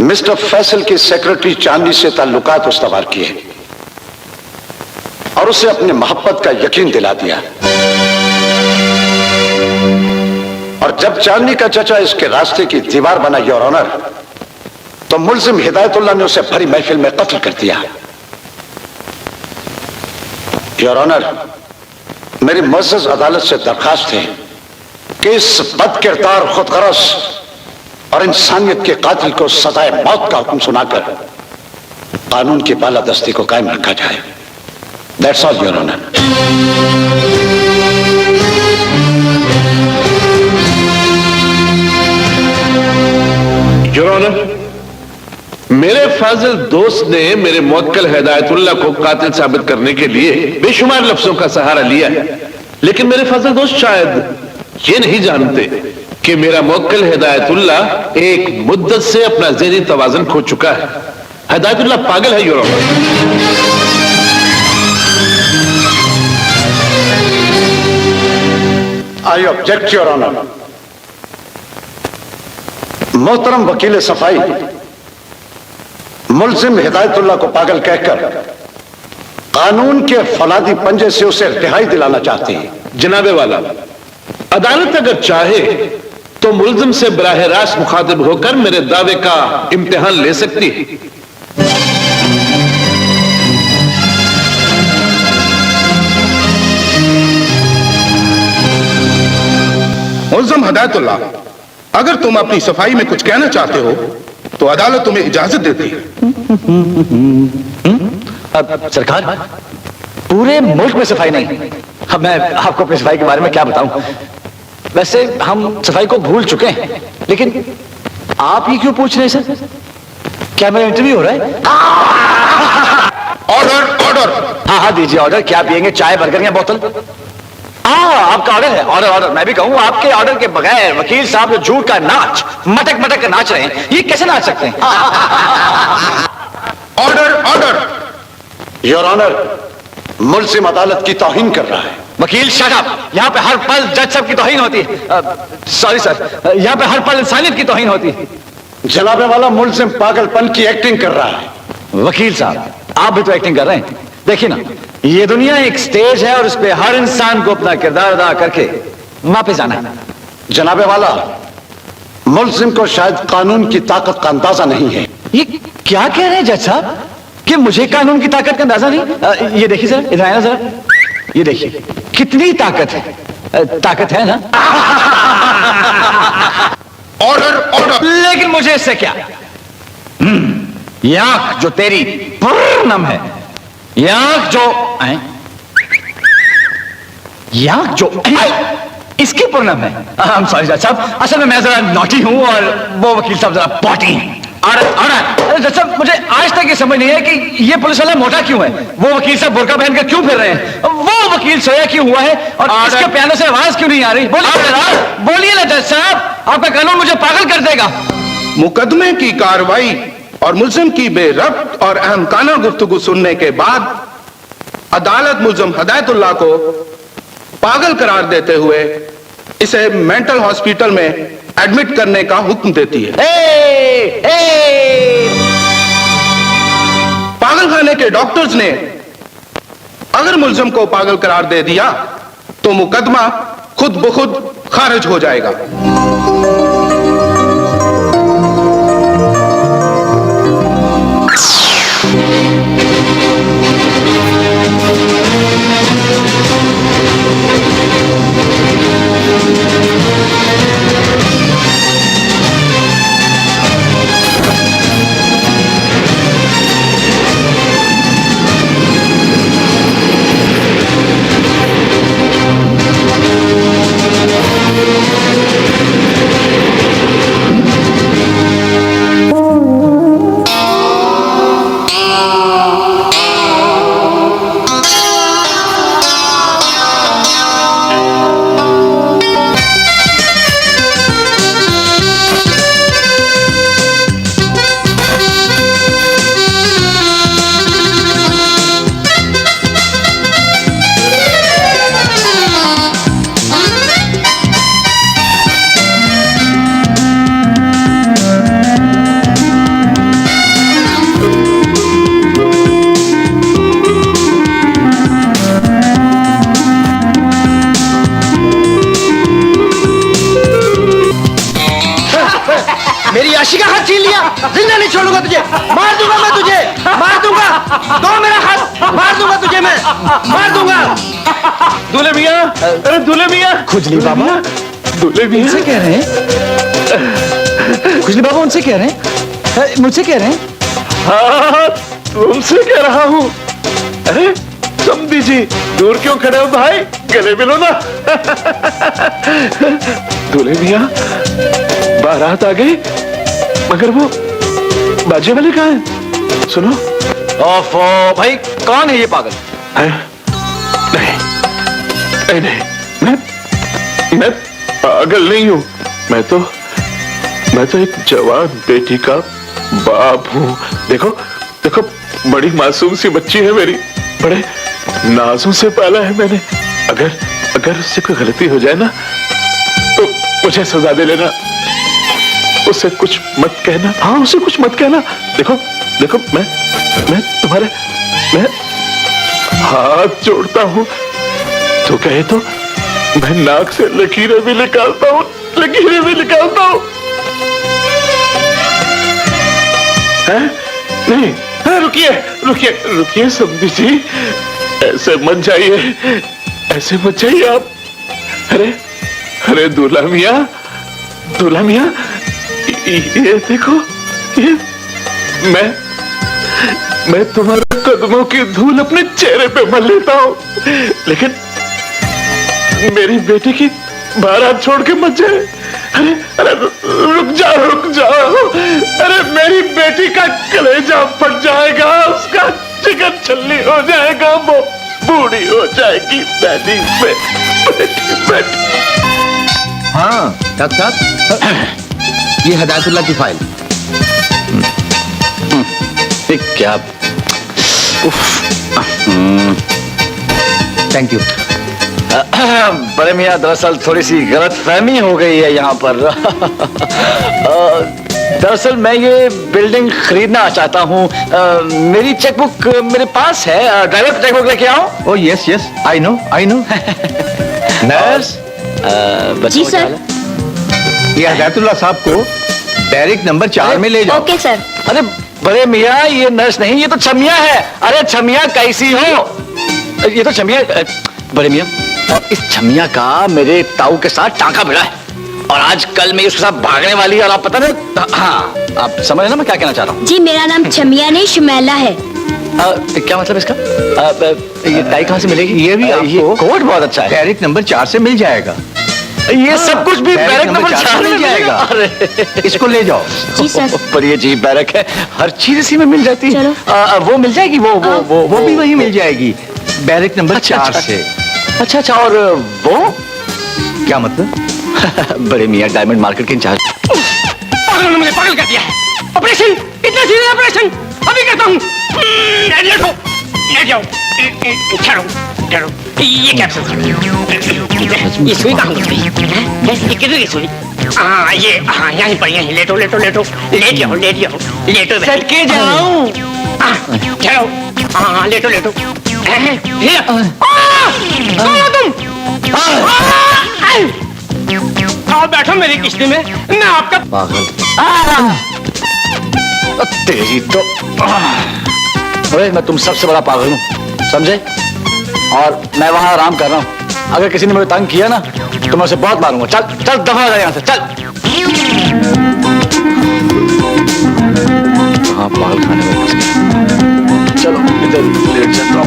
मिस्टर फैसल की सेक्रेटरी चांदनी से ताल्लुकात उस्तवार किए और उसे अपने मोहब्बत का यकीन दिला दिया। और जब चांदनी का चचा इसके रास्ते की दीवार बना योर ऑनर, तो मुल्जिम हिदायतुल्लाह ने उसे भरी महफिल में कत्ल कर दिया। योर ऑनर, मेरी मुअज़्ज़ज़ अदालत से दरखास्त है कि इस बदकिरदार, खुदगरज और इंसानियत के कातिल को सजाए मौत का हुक्म सुनाकर कानून की बालादस्ती को कायम रखा जाए। That's all your honour. Your honour, मेरे फाजिल दोस्त ने मेरे मुवक्किल हिदायतुल्लाह को कातिल साबित करने के लिए बेशुमार लफ्जों का सहारा लिया है, लेकिन मेरे फाजिल दोस्त शायद ये नहीं जानते कि मेरा मुवक्किल हिदायतुल्लाह एक मुद्दत से अपना ज़हनी तवाज़ुन खो चुका है। हिदायतुल्लाह पागल है your honour. I object your honour. मोहतरम वकील सफाई मुल्जिम हिदायतुल्लाह को पागल कहकर कानून के फौलादी पंजे से उसे रिहाई दिलाना चाहते हैं। जनाबे वाला, अदालत अगर चाहे तो मुल्जिम से बराह रास्त मुखातिब होकर मेरे दावे का इम्तिहान ले सकती है। मुल्जिम हिदायतुल्लाह, अगर तुम अपनी सफाई में कुछ कहना चाहते हो तो अदालत तुम्हें इजाजत देती है। अब सरकार, पूरे मुल्क में सफाई नहीं। अब मैं आपको अपनी सफाई के बारे में क्या बताऊं। वैसे हम सफाई को भूल चुके हैं, लेकिन आप ये क्यों पूछ रहे हैं सर? क्या मेरा इंटरव्यू हो रहा है? Order order. हाँ हाँ दीजिए ऑर्डर। क्या पियेंगे, चाय, बर्गर या बोतल? आपका ऑर्डर है। Order order. मैं भी कहूँ, आपके ऑर्डर के बगैर वकील साहब जो झूठ का नाच मटक मटक कर नाच रहे हैं, ये कैसे नाच सकते हैं? Order order. योर ऑनर, मुल्जिम अदालत की तौहीन कर रहा है। वकील शट अप। यहाँ पे हर पल जज साहब की तौहीन होती है। सॉरी सर, यहाँ पे हर पल इंसानियत की तौहीन होती है। जनाबे वाला, मुल्जिम पागलपन की एक्टिंग कर रहा है। वकील साहब, आप भी तो एक्टिंग कर रहे हैं। देखिए ना, ये दुनिया एक स्टेज है और उस पे हर इंसान को अपना किरदार अदा करके वापस जाना है। जनाबे वाला, मुल्जिम को शायद कानून की ताकत का अंदाजा नहीं है। ये क्या कह रहे हैं जज साहब कि मुझे कानून की ताकत का अंदाजा नहीं? ये देखिए सर, इधर आए ना जरा। ये देखिए कितनी ताकत है। ताकत है ना? Order order. लेकिन मुझे इससे क्या? ये आंख जो तेरी पूर्णम है, ये आंख जो इसकी पूर्णम है। सॉरी जज साहब, असल में मैं जरा नॉटी हूं और वो वकील साहब जरा पॉटी हैं। जज साहब, मुझे आज तक ये समझ नहीं है कि ये पुलिस वाला मोटा क्यों है, वो वकील साहब बुर्का पहन कर क्यों फिर रहे हैं, वो वकील सोया क्यों हुआ है और इसके पियानो से आवाज क्यों नहीं आ रही? बोलिए ना जज साहब, आपका कानून मुझे पागल कर देगा। मुकदमे की कार्रवाई और मुल्जिम की बेरब्त और अहमकाना गुफ्तगू सुनने के बाद अदालत मुल्जिम हिदायतुल्लाह को पागल करार देते हुए इसे मेंटल हॉस्पिटल में एडमिट करने का हुक्म देती है। पागलखाने के डॉक्टर्स ने अगर मुल्जिम को पागल करार दे दिया तो मुकदमा खुद ब खुद खारिज हो जाएगा। तलाशी का हाथ छीन लिया, जिंदा नहीं छोड़ूंगा तुझे, मार दूंगा मैं तुझे, मार दूंगा, दो मेरा हाथ, मार दूंगा तुझे मैं, मार दूंगा। दूल्हे मियाँ, अरे दूल्हे मियाँ, खुजली बाबा, दूल्हे मियाँ उनसे कह रहे हैं, खुजली बाबा उनसे कह रहे हैं, मुझसे कह रहे हैं। हाँ, तुमसे कह रहा हूँ। अरे समझी जी, दूर क्यों खड़े हो भाई, गले मिलो ना। दूल्हे मियाँ, बारात आ गई, मगर वो बाजे वाले कहाँ हैं? सुनो। ओफो भाई, कौन है ये पागल? है? नहीं, नहीं, मैं पागल नहीं हूँ। मैं तो एक जवान बेटी का बाप हूँ। देखो देखो, बड़ी मासूम सी बच्ची है मेरी, बड़े नाजों से पाला है मैंने। अगर उससे कोई गलती हो जाए ना, तो मुझे सजा दे लेना। उससे कुछ मत कहना। हाँ, उससे कुछ मत कहना। देखो देखो, मैं तुम्हारे मैं हाथ जोड़ता हूँ। तो कहे तो मैं नाक से लकीरें भी निकालता हूँ, लकीरें भी निकालता हूँ। नहीं, रुकिए रुकिए रुकिए समझी जी, ऐसे मत जाइए, ऐसे मत जाइए आप। अरे दूल्हा मियाँ, ये देखो, ये मैं तुम्हारे कदमों की धूल अपने चेहरे पे मल लेता हूँ, लेकिन मेरी बेटी की बारात छोड़ के मत जाए। अरे रुक जाओ। अरे मेरी बेटी का कलेजा फट जाएगा, उसका चिकन छल्ली हो जाएगा, वो बूढ़ी हो जाएगी दादी में बैठी। हाँ डॉक्टर साहब, ये हिदायतुल्लाह की फाइल। क्या? Thank you. बड़े मियाँ, दरअसल थोड़ी सी गलतफहमी हो गई है यहाँ पर। दरअसल मैं ये बिल्डिंग खरीदना चाहता हूँ। मेरी चेकबुक मेरे पास है, ड्राइवर चेकबुक लेके आओ। Oh yes yes, I know. Nurse, जी सर। ये हिदायतुल्लाह साहब को बैरिक नंबर 4 में ले जाओ। Okay sir. अरे बड़े मियाँ, ये नर्स नहीं, ये तो छमिया है। अरे छमिया कैसी हो? ये तो छमिया। बड़े मियाँ, इस छमिया का मेरे ताऊ के साथ टांका भिड़ा है, और आज कल मैं उसके साथ भागने वाली है, और आप पता नहीं। हाँ, आप समझ ना मैं क्या कहना चाह रहा हूँ? जी मेरा नाम छमिया नहीं शुमैला है। क्या मतलब इसका? ये टाई कहाँ से मिलेगी? ये भी आपको कोट बहुत अच्छा है, बैरिक नंबर 4 से मिल जाएगा। ये सब कुछ भी बैरक नंबर 4 में मिल जाएगा। अरे इसको ले जाओ। जी सर। पर ये जी बैरक है, हर चीज इसी में मिल जाती है। वो मिल जाएगी, वो भी वही मिल जाएगी, बैरिक नंबर 4 से। अच्छा, और वो क्या मतलब? बड़े मियाँ डायमंड मार्केट के इंचार्ज। पागल ने मुझे पागल कर दिया है। ऑपरेशन, इतना सीरियस ऑपरेशन अभी करता हूँ। लेट जाओ, ठहरो। ये कैप्सूल, ये सुई कहाँ गई? ये किधर गई सुई? हाँ, ये हाँ यहीं पर, यहीं लेटो। लेट जाओ, लेटो। सटके जाओ। ठहरो। हाँ, लेटो। तुम आओ बैठो मेरी किश्ती में, मैं आपका पागल। तेरी तो, अरे मैं तुम सबसे बड़ा पागल हूँ, समझे? और मैं वहां आराम कर रहा हूँ। अगर किसी ने मुझे तंग किया ना, तो मैं उसे बहुत मारूंगा। चल दफा हो जाए यहाँ से, चल। हाँ, पागल खाने में फंस गया। चलो इधर लेट जाता हूँ।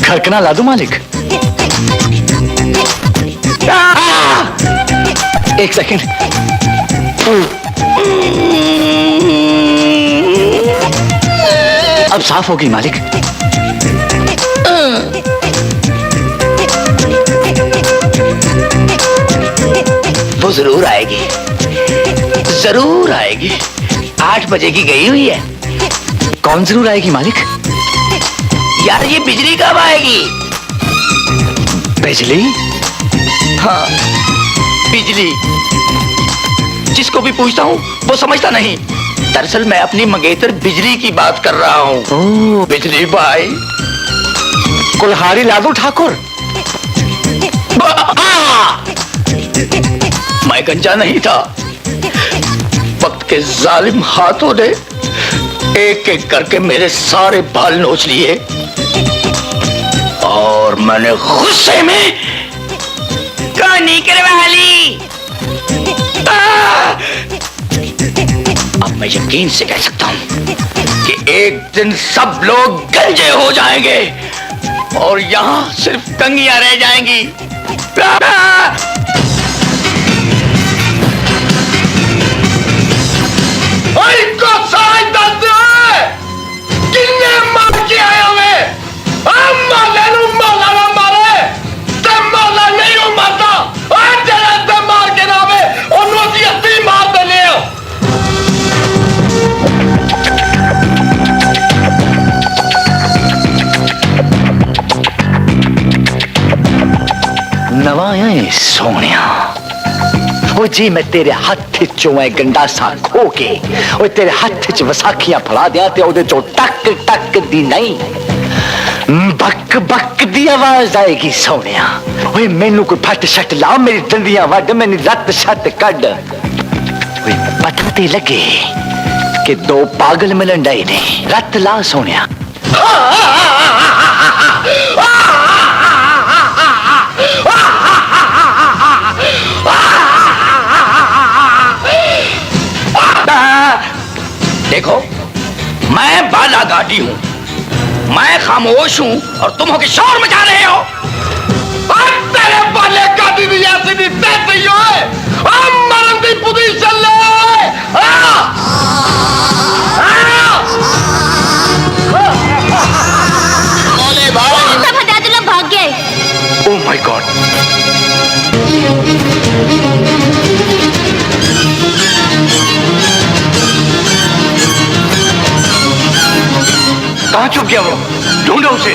खरकना ला दूं मालिक? एक सेकंड। अब साफ होगी मालिक। वो जरूर आएगी, 8 बजे की गई हुई है। कौन जरूर आएगी मालिक? यार ये बिजली कब आएगी? बिजली? हाँ, बिजली। जिसको भी पूछता हूँ वो समझता नहीं। दरअसल मैं अपनी मंगेतर बिजली की बात कर रहा हूँ। बिजली भाई। कुल्हाड़ी लादू ठाकुर। मैं गंजा नहीं था। वक्त के जालिम हाथों ने एक एक करके मेरे सारे बाल नोच लिए और मैंने गुस्से में कहानी करवा ली। अब मैं यकीन से कह सकता हूं कि एक दिन सब लोग गंजे हो जाएंगे और यहां सिर्फ कंगियां रह जाएंगी। किन्ने मार के आया मैं? मारे ते माला नहीं हो मारता ते मार के ना और नोती मार दे ले। नवाया सोनिया वो जी मैं तेरे हथ चो गंडासा खो के वो तेरे हथ च वसाखियां फड़ा दिया ते ओदे चो टक टक दी नहीं बक बक दी आवाज आएगी सोनिया। ओए मैनू कोई फट शट ला मेरी दंदियां वड मेरी रत शत कड। ओए पता ते लगे कि दो पागल मिलन डे ने। रत ला सोनिया। देखो मैं बाला गाड़ी हूं, मैं खामोश हूं और तुम हो के शोर मचा रहे हो। तेरे बाले गाड़ी भी ऐसी नहीं तैसे ही है। मरन दी पोजीशन ले। ओले भाई सब हदायतुल्लाह भाग गए। Oh my God. कहां छुप गया वो? ढूंढो उसे।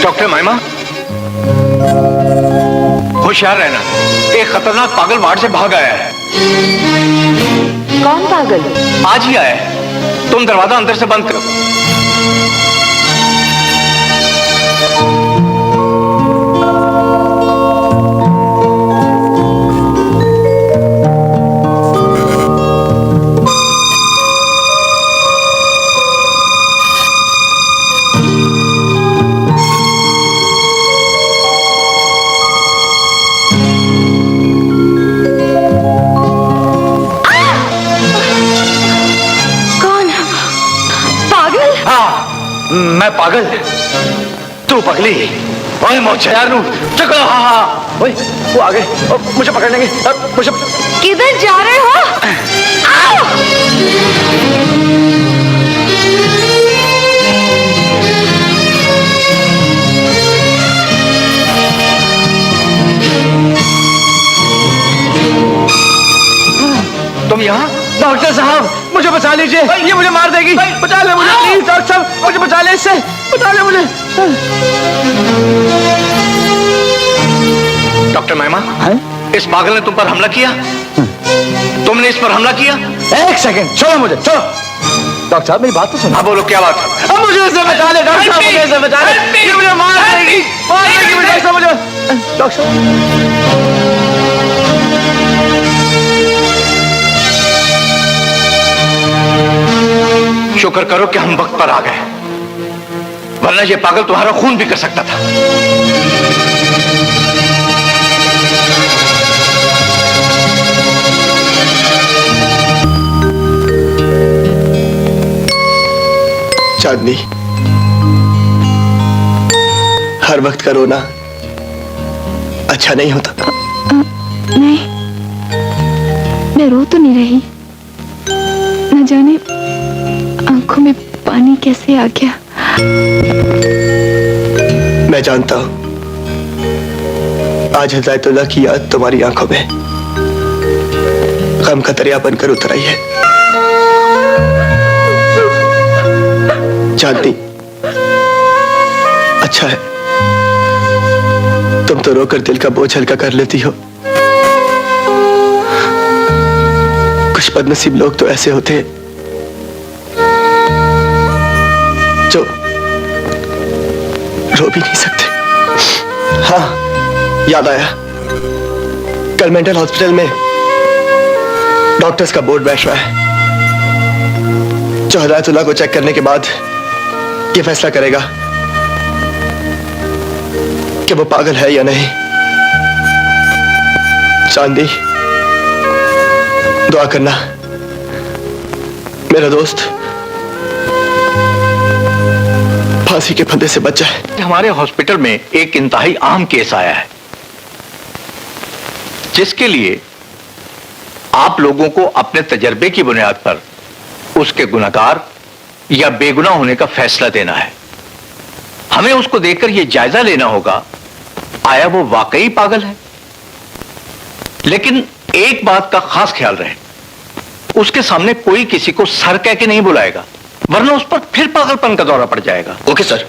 डॉक्टर माइमा, होशियार रहना। एक खतरनाक पागल वार्ड से भाग आया है। कौन पागल? आज ही आया है। तुम दरवाजा अंदर से बंद करो। मैं पागल, तू पगली। ओए मोचे यार नू चको। हाँ हाँ ओए वो आ गए, मुझे पकड़ लेंगे। मुझे किधर जा रहे हो? तुम यहाँ? डॉक्टर साहब मुझे बचा लीजिए, ये मुझे मार देगी। बचा ले मुझे प्लीज डॉक्टर साहब, मुझे बचा ले इससे, बचा ले मुझे। डॉक्टर महिमा, इस पागल ने तुम पर हमला किया? तुमने इस पर हमला किया? एक सेकंड छोड़ो मुझे, छोड़ो। डॉक्टर साहब मेरी बात तो सुनो। बोलो क्या बात है? अब मुझे इससे बचा ले डॉक्टर साहब, मुझे इससे बचा ले। ये मुझे मार देगी, मार देगी मुझे। डॉक्टर साहब शुक्र करो कि हम वक्त पर आ गए, वरना ये पागल तुम्हारा खून भी कर सकता था। चांदनी, हर वक्त का रोना अच्छा नहीं होता। नहीं, मैं रो तो नहीं रही, न जाने आंखों में पानी कैसे आ गया। मैं जानता हूं आज हिदायतुल्लाह की याद तुम्हारी आंखों में गम का दरिया बनकर उतर आई है। जानती, अच्छा है तुम तो रोकर दिल का बोझ हल्का कर लेती हो। कुछ बदनसीब लोग तो ऐसे होते हैं जो रो भी नहीं सकते। हाँ, याद आया, कल मेंटल हॉस्पिटल में डॉक्टर्स का बोर्ड बैठ रहा है जो हिदायतुल्लाह को चेक करने के बाद यह फैसला करेगा कि वो पागल है या नहीं। चांदी, दुआ करना मेरा दोस्त फांसी के फंदे से बच जाए। हमारे हॉस्पिटल में एक इंतहाई आम केस आया है जिसके लिए आप लोगों को अपने तजर्बे की बुनियाद पर उसके गुनहगार या बेगुनाह होने का फैसला देना है। हमें उसको देखकर यह जायजा लेना होगा आया वो वाकई पागल है। लेकिन एक बात का खास ख्याल रहे, उसके सामने कोई किसी को सर कह के नहीं बुलाएगा, वरना उस पर फिर पागलपन का दौरा पड़ जाएगा। Okay sir.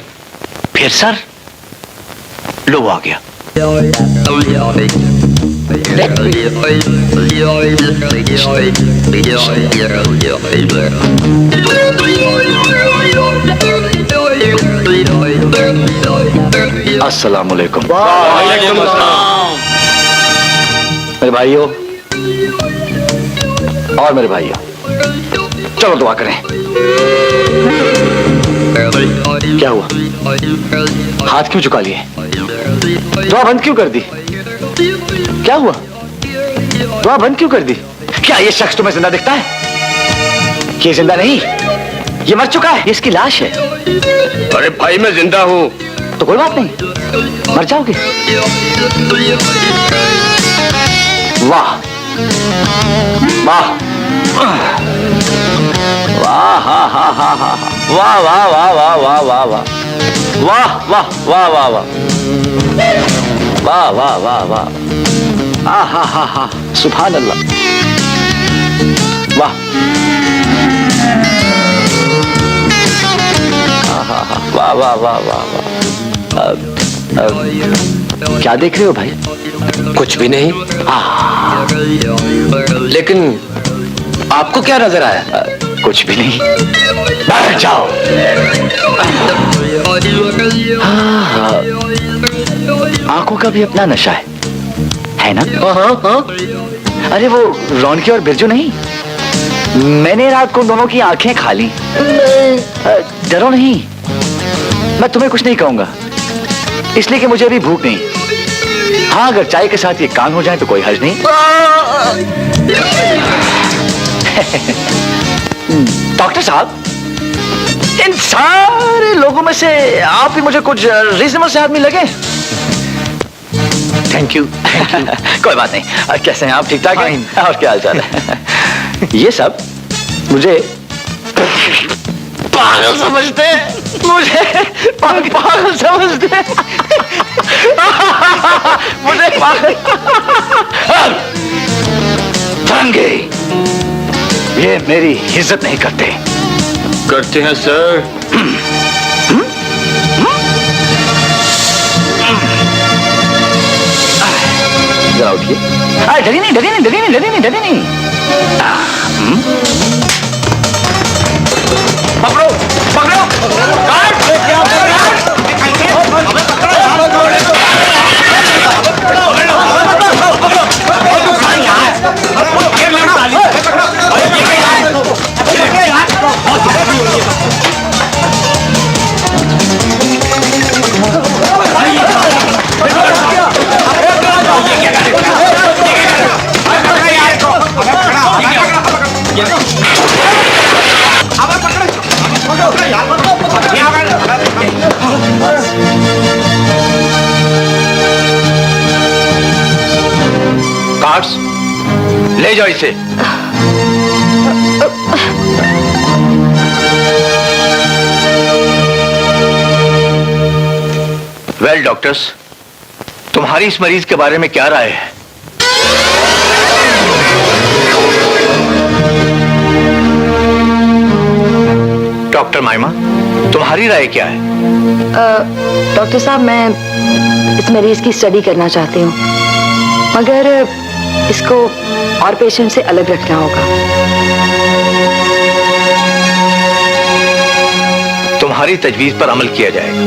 फिर सर, लो आ गया। अस्सलाम वालेकुम। वालेकुम अस्सलाम। मेरे भाइयों और मेरे भाइयों, चलो दुआ करें। क्या हुआ? हाथ क्यों झुका लिए? दुआ बंद क्यों कर दी? क्या हुआ? दुआ बंद क्यों कर दी? क्या ये शख्स तुम्हें जिंदा दिखता है? ये जिंदा नहीं, ये मर चुका है, ये इसकी लाश है। अरे भाई मैं जिंदा हूँ। तो कोई बात नहीं, मर जाओगे। वाह वाह वाह हा हा हा हा वाह वाह वाह वाह वाह वाह वाह वाह वाह वाह वाह वाह वाह वाह वाह वाह हा हा हा हा सुभान अल्लाह। वाह वाह वाह वाह वाह वाह। क्या देख रहे हो भाई? कुछ भी नहीं। लेकिन आपको क्या नजर आया? कुछ भी नहीं। बैठ जाओ। आंखों का भी अपना नशा है ना? हाँ। अरे वो रौनकी और बिरजू नहीं, मैंने रात को दोनों की आंखें खा ली। डरो नहीं, मैं तुम्हें कुछ नहीं कहूंगा, इसलिए कि मुझे अभी भूख नहीं। हाँ, अगर चाय के साथ ये कान हो जाए तो कोई हर्ज नहीं। डॉक्टर साहब, इन सारे लोगों में से आप ही मुझे कुछ रीजनेबल से आदमी लगे। Thank you. कोई बात नहीं। कैसे हैं आप? ठीक ठाक हैं? और क्या हाल चाल है? ये सब मुझे पागल समझते हैं, मुझे पागल समझते हैं, मुझे पागल दंगे। ये मेरी इज्जत नहीं करते। करते हैं सर। जरा उठिए। डरी नहीं, डरी नहीं, डरी नहीं, डरी नहीं, डरी नहीं। पकड़ो, पकड़ो। कार्ड्स ले जाओ इसे। वेल डॉक्टर्स, तुम्हारी इस मरीज के बारे में क्या राय है? डॉक्टर माइमा, तुम्हारी राय क्या है? डॉक्टर साहब, मैं इस मरीज की स्टडी करना चाहती हूँ, मगर इसको और पेशेंट से अलग रखना होगा। तुम्हारी तजवीज पर अमल किया जाएगा।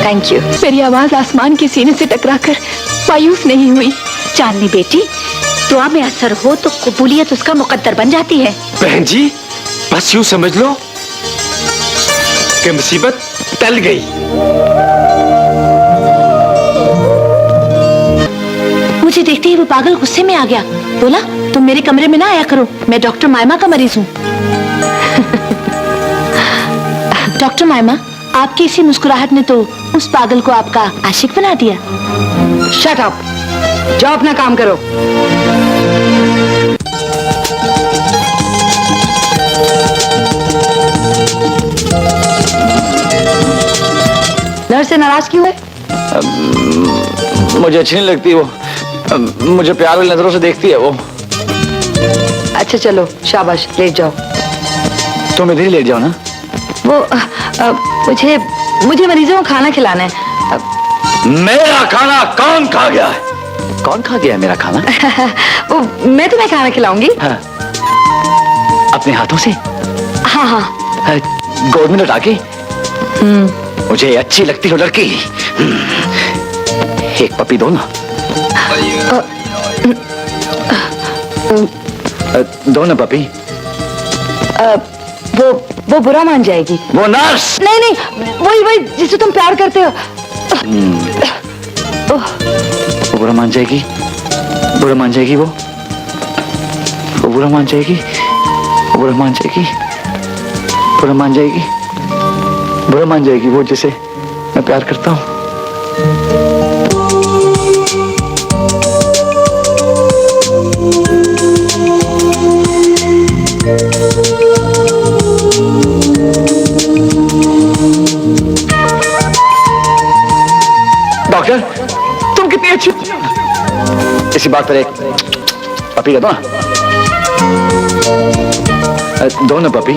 Thank you. मेरी आवाज आसमान के सीने से टकराकर मायूस नहीं हुई। चांदनी बेटी, दुआ में असर हो तो कबूलियत उसका मुकद्दर बन जाती है। बहन जी, बस यूं समझ लो कि मुसीबत टल गई। मुझे देखते ही वो पागल गुस्से में आ गया। बोला, तुम मेरे कमरे में ना आया करो, मैं डॉक्टर माइमा का मरीज हूँ। डॉक्टर माइमा, आपकी इसी मुस्कुराहट ने तो उस पागल को आपका आशिक बना दिया। शट अप, जाओ अपना काम करो। नर्स से नाराज क्यों है? मुझे अच्छी नहीं लगती वो, मुझे प्यार वाली नजरों से देखती है वो। अच्छा चलो, शाबाश, लेट जाओ। तुम इधर ही लेट जाओ ना। वो मुझे मरीजों को खाना खिलाना है। मेरा खाना कौन खा गया है? कौन खा गया है मेरा खाना? वो मैं तुम्हें खाना खिलाऊंगी। हाँ। अपने हाथों से? हाँ हाँ। गोद में लटा के? मुझे अच्छी लगती हो लड़की। एक पपी दो ना। दो ना पपी। वो बुरा मान जाएगी। वो नर्स? नहीं, वही जिसे तुम प्यार करते हो। वो बुरा मान जाएगी, बुरा मान जाएगी वो बुरा मान जाएगी, बुरा मान जाएगी, बुरा मान जाएगी, बुरा मान जाएगी वो जिसे मैं प्यार करता हूँ। डॉक्टर, तुम कितनी अच्छी। इसी बात पर एक पपी का दो ना। दो ना पपी।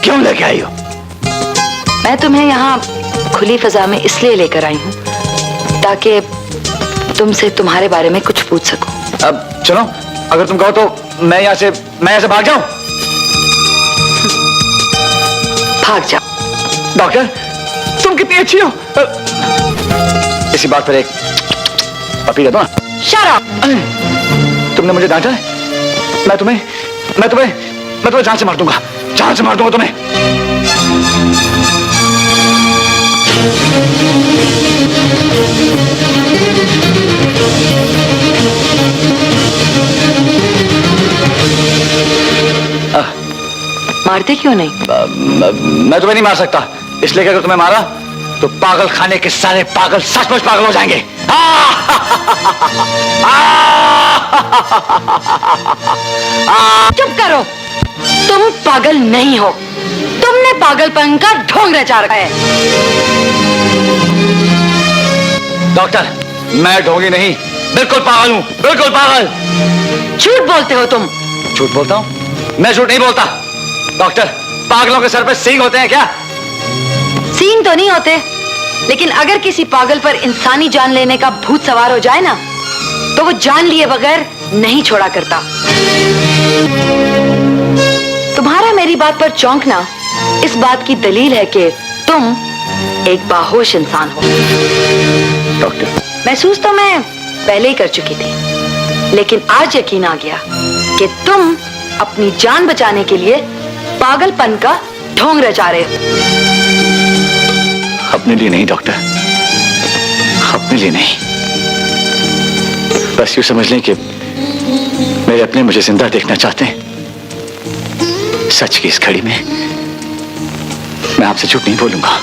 क्यों लेके आई हो? मैं तुम्हें यहाँ खुली फजा में इसलिए लेकर आई हूँ ताकि तुमसे तुम्हारे बारे में कुछ पूछ सकूं। अब चलो, अगर तुम कहो तो मैं यहाँ से भाग जाऊं। भाग जाओ। डॉक्टर, तुम कितनी अच्छी हो। इसी बात पर एक पपी दे दो ना। Shut up. तुमने मुझे डांटा है। मैं तुम्हें जान से मार दूंगा, जान से मार दूंगा तुम्हें। मारते क्यों नहीं? मैं तुम्हें नहीं मार सकता, इसलिए कि अगर तुम्हें मारा तो पागल खाने के सारे पागल सचमुच पागल हो जाएंगे। चुप करो, तुम पागल नहीं हो, तुमने पागलपन का ढोंग रचा रखा है। डॉक्टर, मैं ढोंगी नहीं, बिल्कुल पागल हूँ, बिल्कुल पागल। झूठ बोलते हो तुम। झूठ बोलता हूँ? मैं झूठ नहीं बोलता। डॉक्टर, पागलों के सर पे सींग होते हैं क्या? सींग तो नहीं होते, लेकिन अगर किसी पागल पर इंसानी जान लेने का भूत सवार हो जाए ना, तो वो जान लिए बगैर नहीं छोड़ा करता। तुम्हारा मेरी बात पर चौंकना इस बात की दलील है कि तुम एक बाहोश इंसान हो। डॉक्टर, महसूस तो मैं पहले ही कर चुकी थी, लेकिन आज यकीन आ गया कि तुम अपनी जान बचाने के लिए पागलपन का ढोंग रचा रहे हो। अपने लिए नहीं डॉक्टर, अपने लिए नहीं, बस यूं समझ लें कि मेरे अपने मुझे जिंदा देखना चाहते हैं। सच की इस घड़ी में मैं आपसे झूठ नहीं बोलूंगा।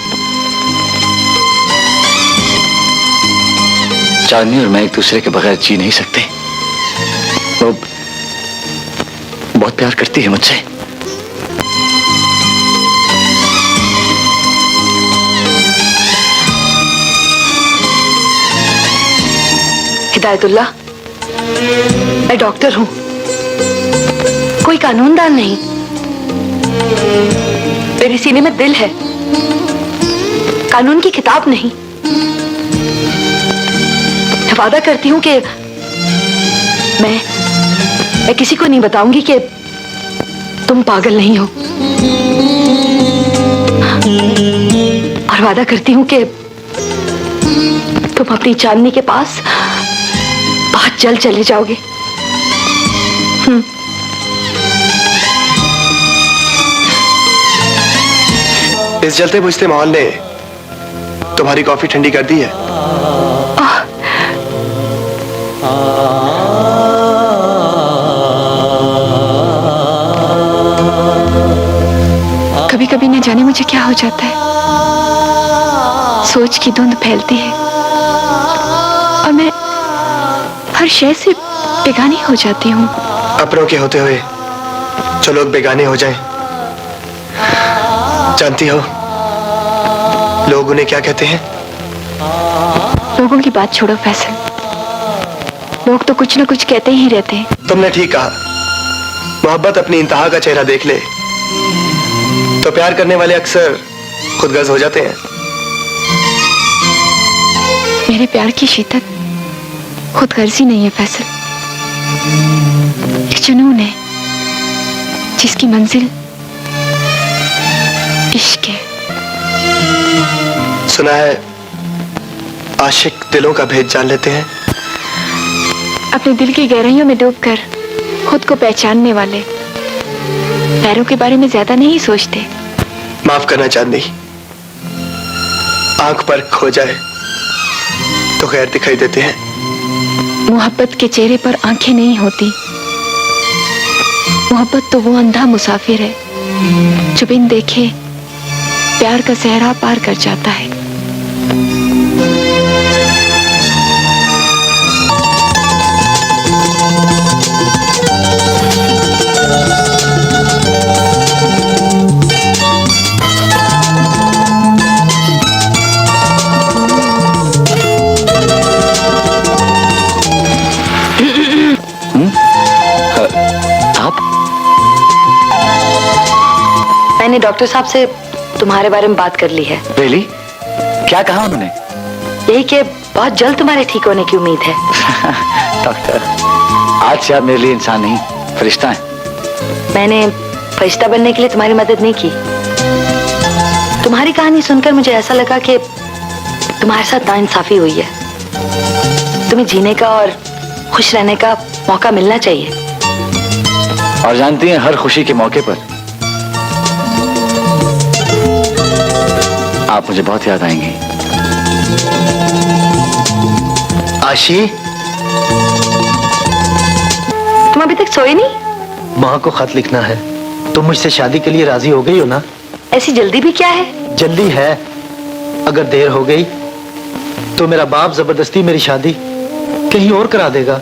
चांदनी और मैं एक दूसरे के बगैर जी नहीं सकते। वो बहुत प्यार करती है मुझसे। हिदायतुल्लाह, मैं डॉक्टर हूं, कोई कानूनदान नहीं। मेरे सीने में दिल है, कानून की किताब नहीं। मैं वादा करती हूं कि मैं किसी को नहीं बताऊंगी कि तुम पागल नहीं हो। और वादा करती हूं कि तुम अपनी चांदनी के पास बहुत जल्द चले जाओगे। इस जलते बुझते माहौल ने तुम्हारी कॉफी ठंडी कर दी है। कभी कभी न जाने मुझे क्या हो जाता है, सोच की धुंध फैलती है और मैं हर शय से बेगानी हो जाती हूँ। अपनों के होते हुए जो लोग बेगाने हो जाएं, जानती हो लोग उन्हें क्या कहते हैं? लोगों की बात छोड़ो फैसल, लोग तो कुछ न कुछ कहते ही रहते हैं। तुमने ठीक कहा, मोहब्बत अपनी इंतहा का चेहरा देख ले तो प्यार करने वाले अक्सर खुदगर्ज हो जाते हैं। मेरे प्यार की शिद्दत खुदगर्जी नहीं है फैसल, एक जुनून है जिसकी मंजिल इश्क है। सुना है आशिक दिलों का भेद जान लेते हैं। अपने दिल की गहराइयों में डूबकर खुद को पहचानने वाले पैरों के बारे में ज्यादा नहीं सोचते। माफ करना चांदी, आंख पर खो जाए तो गैर दिखाई देते हैं। मोहब्बत के चेहरे पर आंखें नहीं होती, मोहब्बत तो वो अंधा मुसाफिर है जो बिन देखे प्यार का सहरा पार कर जाता है। मैंने डॉक्टर साहब से तुम्हारे बारे में बात कर ली है। रियली? क्या कहा उन्होंने? यही कि बहुत जल्द तुम्हारे ठीक होने की उम्मीद है। डॉक्टर, आज से आप मेरे लिए इंसान नहीं, फरिश्ता हैं। मैंने फरिश्ता बनने के लिए तुम्हारी मदद नहीं की। तुम्हारी कहानी सुनकर मुझे ऐसा लगा कि तुम्हारे साथ नाइंसाफी हुई है। तुम्हें जीने का और खुश रहने का मौका मिलना चाहिए। और जानती हैं, हर खुशी के मौके पर आप मुझे बहुत याद आएंगी। आशी, तुम अभी तक सोए नहीं? माँ को खत लिखना है। तुम मुझसे शादी के लिए राजी हो गई हो ना? ऐसी जल्दी भी क्या है? जल्दी है, अगर देर हो गई तो मेरा बाप जबरदस्ती मेरी शादी कहीं और करा देगा।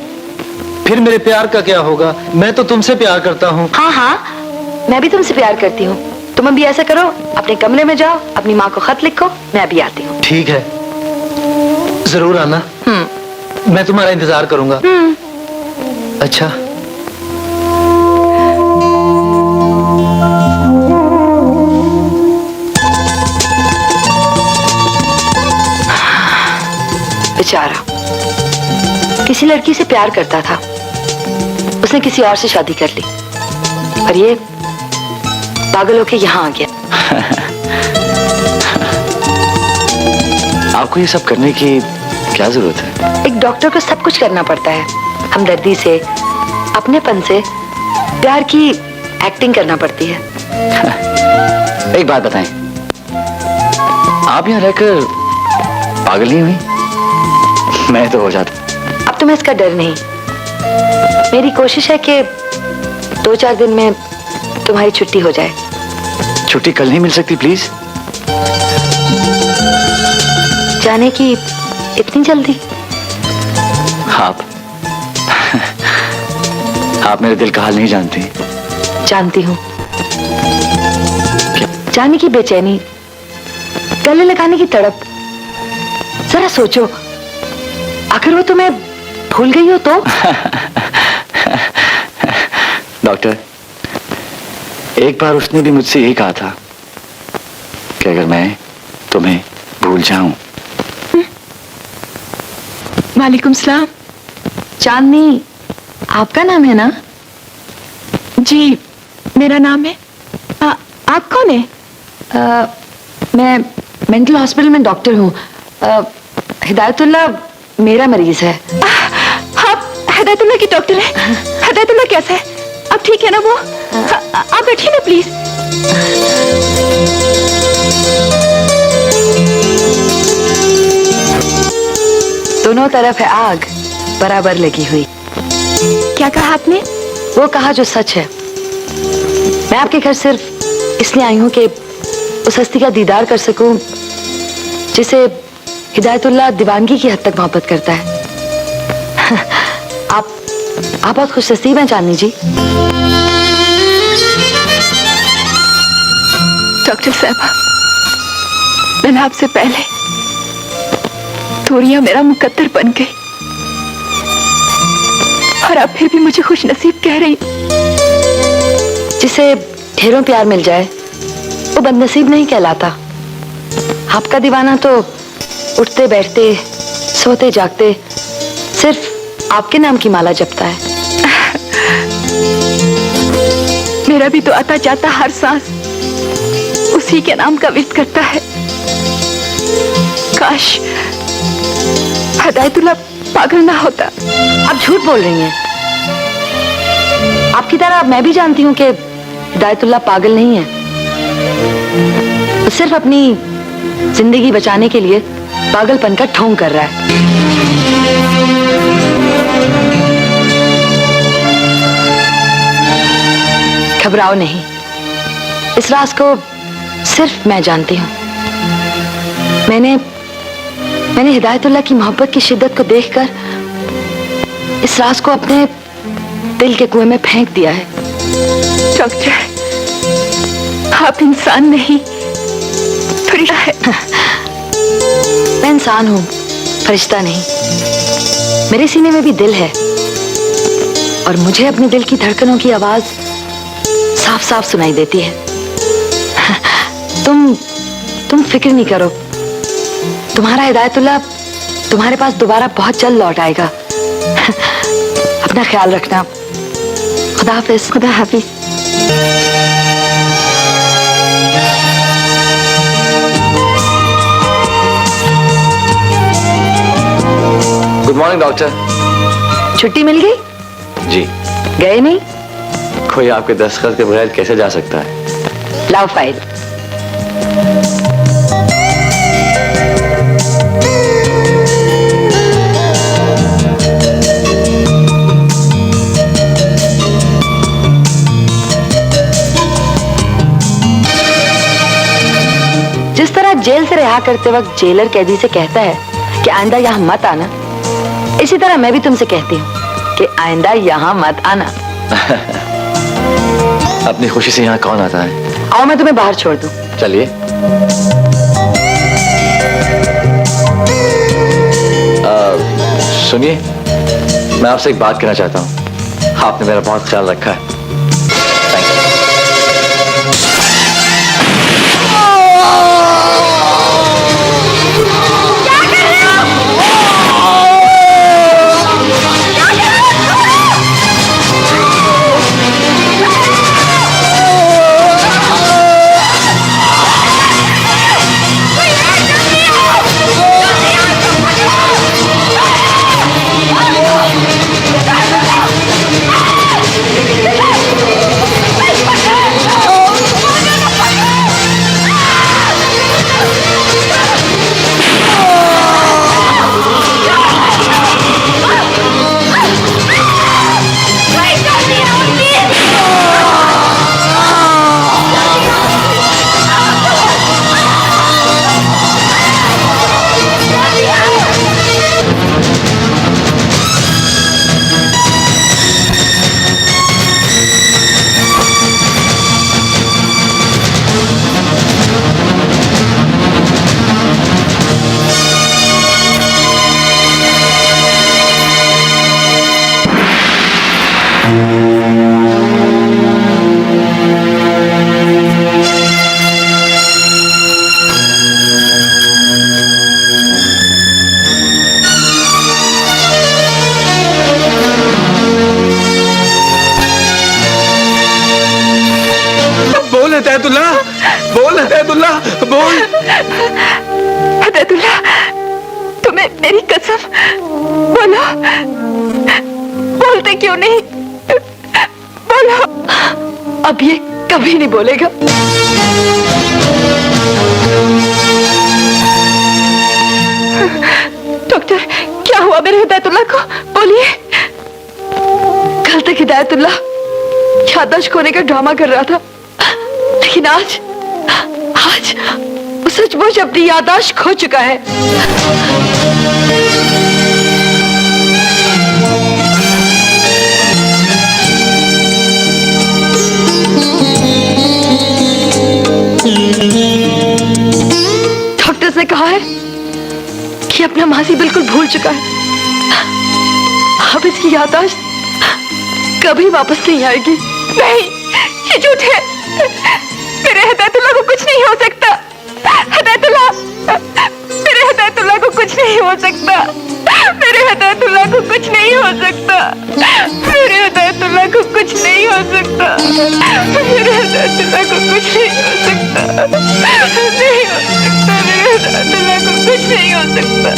फिर मेरे प्यार का क्या होगा? मैं तो तुमसे प्यार करता हूँ। हाँ हाँ, मैं भी तुमसे प्यार करती हूँ। तुम अभी ऐसा करो, अपने कमरे में जाओ, अपनी माँ को खत लिखो, मैं अभी आती हूँ। ठीक है, जरूर आना। मैं तुम्हारा इंतजार करूंगा। अच्छा, बेचारा किसी लड़की से प्यार करता था, उसने किसी और से शादी कर ली और ये पागल होके यहाँ आ गया। आपको ये सब करने की क्या जरूरत है? एक डॉक्टर को सब कुछ करना पड़ता है। हमदर्दी से, अपनेपन से प्यार की एक्टिंग करना पड़ती है। एक बात बताएं, आप यहाँ रहकर पागल नहीं हुई? मैं तो हो जाता। अब तुम्हें इसका डर नहीं। मेरी कोशिश है कि 2-4 दिन में तुम्हारी छुट्टी हो जाए। छुट्टी कल नहीं मिल सकती प्लीज? जाने की इतनी जल्दी? आप मेरे दिल का हाल नहीं जानती। जानती हूँ। जाने की बेचैनी, गले लगाने की तड़प। जरा सोचो, अगर वो तुम्हें भूल गई हो तो? डॉक्टर, एक बार उसने भी मुझसे यही कहा था कि अगर मैं तुम्हें भूल जाऊं। वालेकुम सलाम। चांदनी आपका नाम है ना? जी मेरा नाम है। आप कौन है? मैं मेंटल हॉस्पिटल में डॉक्टर हूँ। हिदायतुल्लाह मेरा मरीज है। आप हिदायतुल्लाह की डॉक्टर है? हिदायतुल्लाह कैसा है? अब ठीक है ना वो? आप बैठिए ना प्लीज। दोनों तरफ है आग बराबर लगी हुई। क्या कहा आपने? वो कहा जो सच है। मैं आपके घर सिर्फ इसलिए आई हूँ कि उस हस्ती का दीदार कर सकूं जिसे हिदायतुल्लाह दीवानगी की हद तक मोहब्बत करता है। आप बहुत खुशनसीब हैं चांदनी जी। डॉक्टर साहबा, मैंने आपसे पहले तोरियां मेरा मुकद्दर बन गई और आप फिर भी मुझे खुशनसीब कह रही। जिसे ढेरों प्यार मिल जाए वो बदनसीब नहीं कहलाता। आपका दीवाना तो उठते बैठते सोते जागते सिर्फ आपके नाम की माला जपता है। मेरा भी तो आता जाता हर सांस उसी के नाम का विर्द करता है। काश हिदायतुल्लाह पागल ना होता। आप झूठ बोल रही हैं। आपकी तरह मैं भी जानती हूँ कि हिदायतुल्लाह पागल नहीं है। वो सिर्फ अपनी जिंदगी बचाने के लिए पागलपन का ढोंग कर रहा है। घबराओ नहीं, इस राज को सिर्फ मैं जानती हूँ। मैंने हिदायतुल्लाह की मोहब्बत की शिद्दत को देखकर इस राज को अपने दिल के कुएं में फेंक दिया है। डॉक्टर, आप इंसान नहीं फरिश्ता है। मैं इंसान हूँ, फरिश्ता नहीं। मेरे सीने में भी दिल है और मुझे अपने दिल की धड़कनों की आवाज साफ साफ सुनाई देती है। तुम फिक्र नहीं करो, तुम्हारा हिदायतुल्लाह तुम्हारे पास दोबारा बहुत जल्द लौट आएगा। अपना ख्याल रखना। खुदा हाफिज। खुदा हाफिज। Good morning doctor. छुट्टी मिल गई? जी। गए नहीं? कोई आपके दस्तखत के बगैर कैसे जा सकता है? लाओ फाइल। जिस तरह जेल से रिहा करते वक्त जेलर कैदी से कहता है कि आइंदा यहाँ मत आना, इसी तरह मैं भी तुमसे कहती हूँ कि आइंदा यहाँ मत आना। अपनी खुशी से यहाँ कौन आता है? आओ मैं तुम्हें बाहर छोड़ दूं। चलिए। सुनिए, मैं आपसे एक बात कहना चाहता हूँ। आपने मेरा बहुत ख्याल रखा है। हिदायतुल्लाह, बोल हिदायतुल्लाह, बोल। हिदायतुल्लाह, तुम्हें मेरी कसम, बोलो, बोलते क्यों नहीं? बोलो। अब ये कभी नहीं बोलेगा। डॉक्टर, क्या हुआ मेरे हिदायतुल्लाह को? बोलिए। कल तक हिदायतुल्लाह याददाश्त खोने का ड्रामा कर रहा था, लेकिन आज वो सचमुच अपनी याददाश्त खो चुका है। डॉक्टर ने कहा है कि अपना माजी बिल्कुल भूल चुका है। अब इसकी याददाश्त कभी वापस नहीं आएगी। नहीं, ये झूठ है। मेरे हिदायतुल्लाह को कुछ नहीं हो सकता। हिदायतुल्लाह, मेरे हिदायतुल्लाह को कुछ नहीं हो सकता। मेरे हिदायतुल्लाह को कुछ नहीं हो सकता। मेरे हिदायतुल्लाह को कुछ नहीं हो सकता। मेरे हिदायतुल्लाह को कुछ नहीं हो सकता। नहीं हो सकता। मेरे हिदायतुल्लाह को कुछ नहीं हो सकता।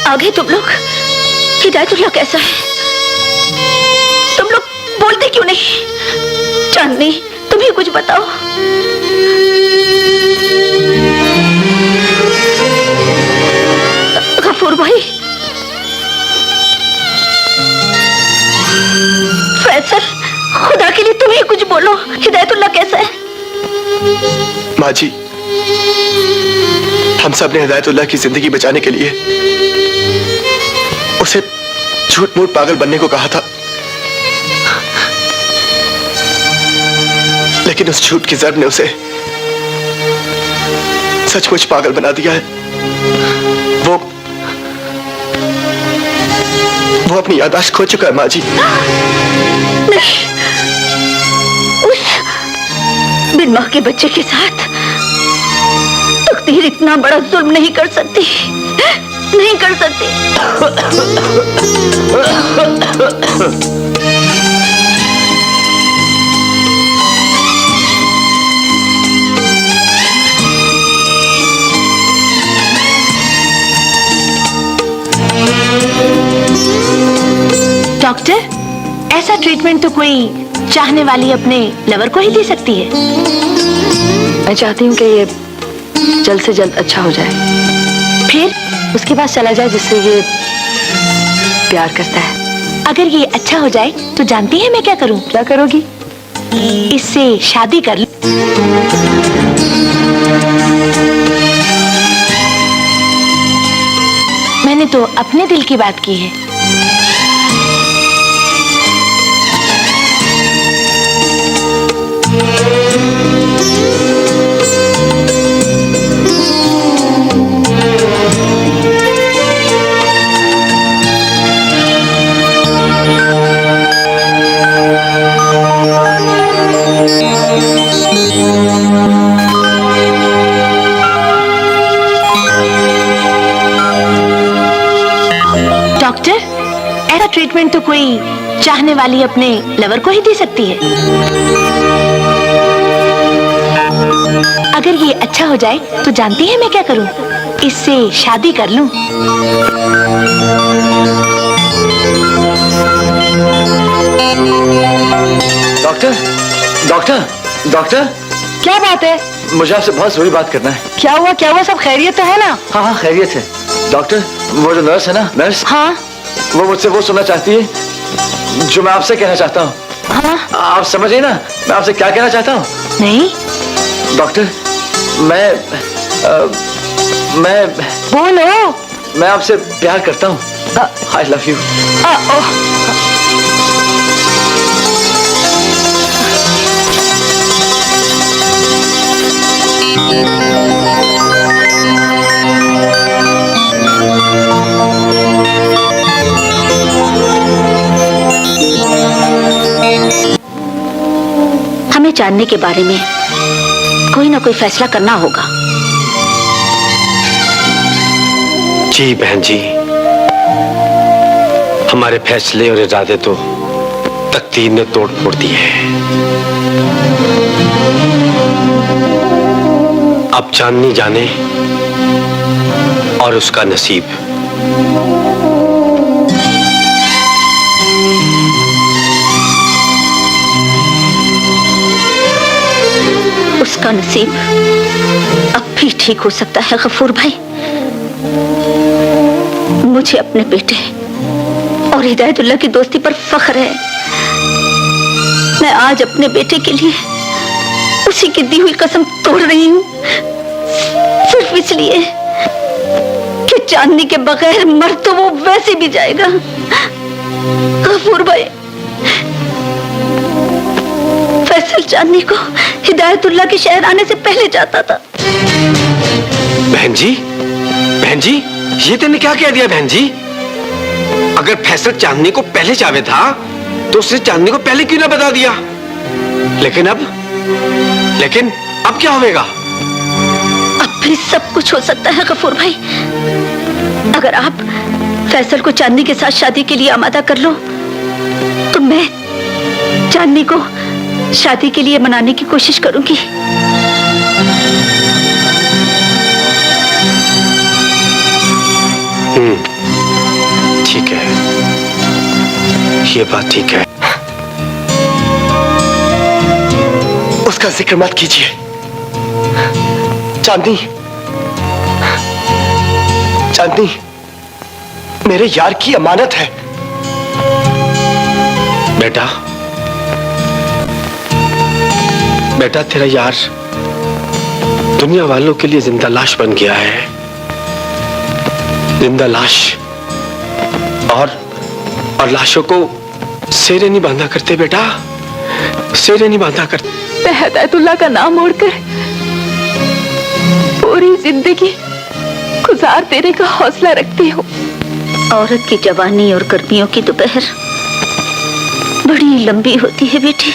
आगे तुम लोग, हिदायतुल्लाह कैसा है? तुम लोग बोलते क्यों नहीं? चांदनी, तुम ही कुछ बताओ। गफूर भाई, फैसल, खुदा के लिए तुम ही कुछ बोलो। हिदायतुल्लाह कैसा है? माँ जी, हम सब ने हिदायतुल्लाह की जिंदगी बचाने के लिए उसे झूठ मूठ पागल बनने को कहा था, लेकिन उस झूठ की जर्ब ने उसे सचमुच पागल बना दिया है। वो अपनी याददाश्त खो चुका है माँ जी। नहीं, उस बिन मां के बच्चे के साथ तकदीर इतना बड़ा जुल्म नहीं कर सकती, नहीं कर सकती। डॉक्टर, ऐसा ट्रीटमेंट तो कोई चाहने वाली अपने लवर को ही दे सकती है। मैं चाहती हूँ कि ये जल्द से जल्द अच्छा हो जाए, फिर उसके पास चला जाए जिससे ये प्यार करता है। अगर ये अच्छा हो जाए तो जानती है मैं क्या करूं? क्या करोगी? इससे शादी कर लूं। मैंने तो अपने दिल की बात की है। डॉक्टर, ऐसा ट्रीटमेंट तो कोई चाहने वाली अपने लवर को ही दे सकती है। अगर ये अच्छा हो जाए तो जानती है मैं क्या करूं? इससे शादी कर लूं। डॉक्टर, डॉक्टर, डॉक्टर, क्या बात है? मुझे आपसे बहुत जरूरी बात करना है। क्या हुआ? क्या हुआ? सब खैरियत तो है ना? हाँ हाँ, खैरियत है। डॉक्टर, वो जो नर्स है ना, नर्स, हाँ, वो मुझसे वो सुनना चाहती है जो मैं आपसे कहना चाहता हूँ। हाँ, आप समझिए ना मैं आपसे क्या कहना चाहता हूँ। नहीं डॉक्टर, मैं बोलो। मैं आपसे प्यार करता हूँ। I love you. हमें जानने के बारे में कोई ना कोई फैसला करना होगा। जी बहन जी, हमारे फैसले और इरादे तो तकदीर ने तोड़ फोड़ दिए हैं। अब चांदनी जाने और उसका नसीब। उसका नसीब अब भी ठीक हो सकता है गफूर भाई। मुझे अपने बेटे और हिदायतुल्लाह की दोस्ती पर फख्र है। मैं आज अपने बेटे के लिए उसी की दी हुई कसम तोड़ रही हूँ, सिर्फ इसलिए कि चांदनी के बगैर मर तो वो वैसे भी जाएगा। गफूर भाई, फैसल चांदनी को हिदायतुल्लाह के शहर आने से पहले जाता था। बहन जी, ये तुमने क्या कह दिया बहन जी? अगर फैसल चांदनी को पहले चाहे था तो उसने चांदनी को पहले क्यों ना बता दिया? लेकिन अब क्या होगा? अब भी सब कुछ हो सकता है गफूर भाई। अगर आप फैसल को चांदनी के साथ शादी के लिए आमादा कर लो तो मैं चांदनी को शादी के लिए मनाने की कोशिश करूंगी। ठीक है, ये बात ठीक है। उसका जिक्र मत कीजिए। चांदनी मेरे यार की अमानत है। बेटा तेरा यार दुनिया वालों के लिए जिंदा लाश बन गया है। जिंदा लाश और लाशों को सेरे नहीं बांधा करते बेटा, सेरे नहीं बांधा करते। मैं हिदायतुल्लाह का नाम मोड़कर पूरी जिंदगी गुजार देने का हौसला रखती हूँ। औरत की जवानी और गर्मियों की दोपहर बड़ी लंबी होती है बेटी।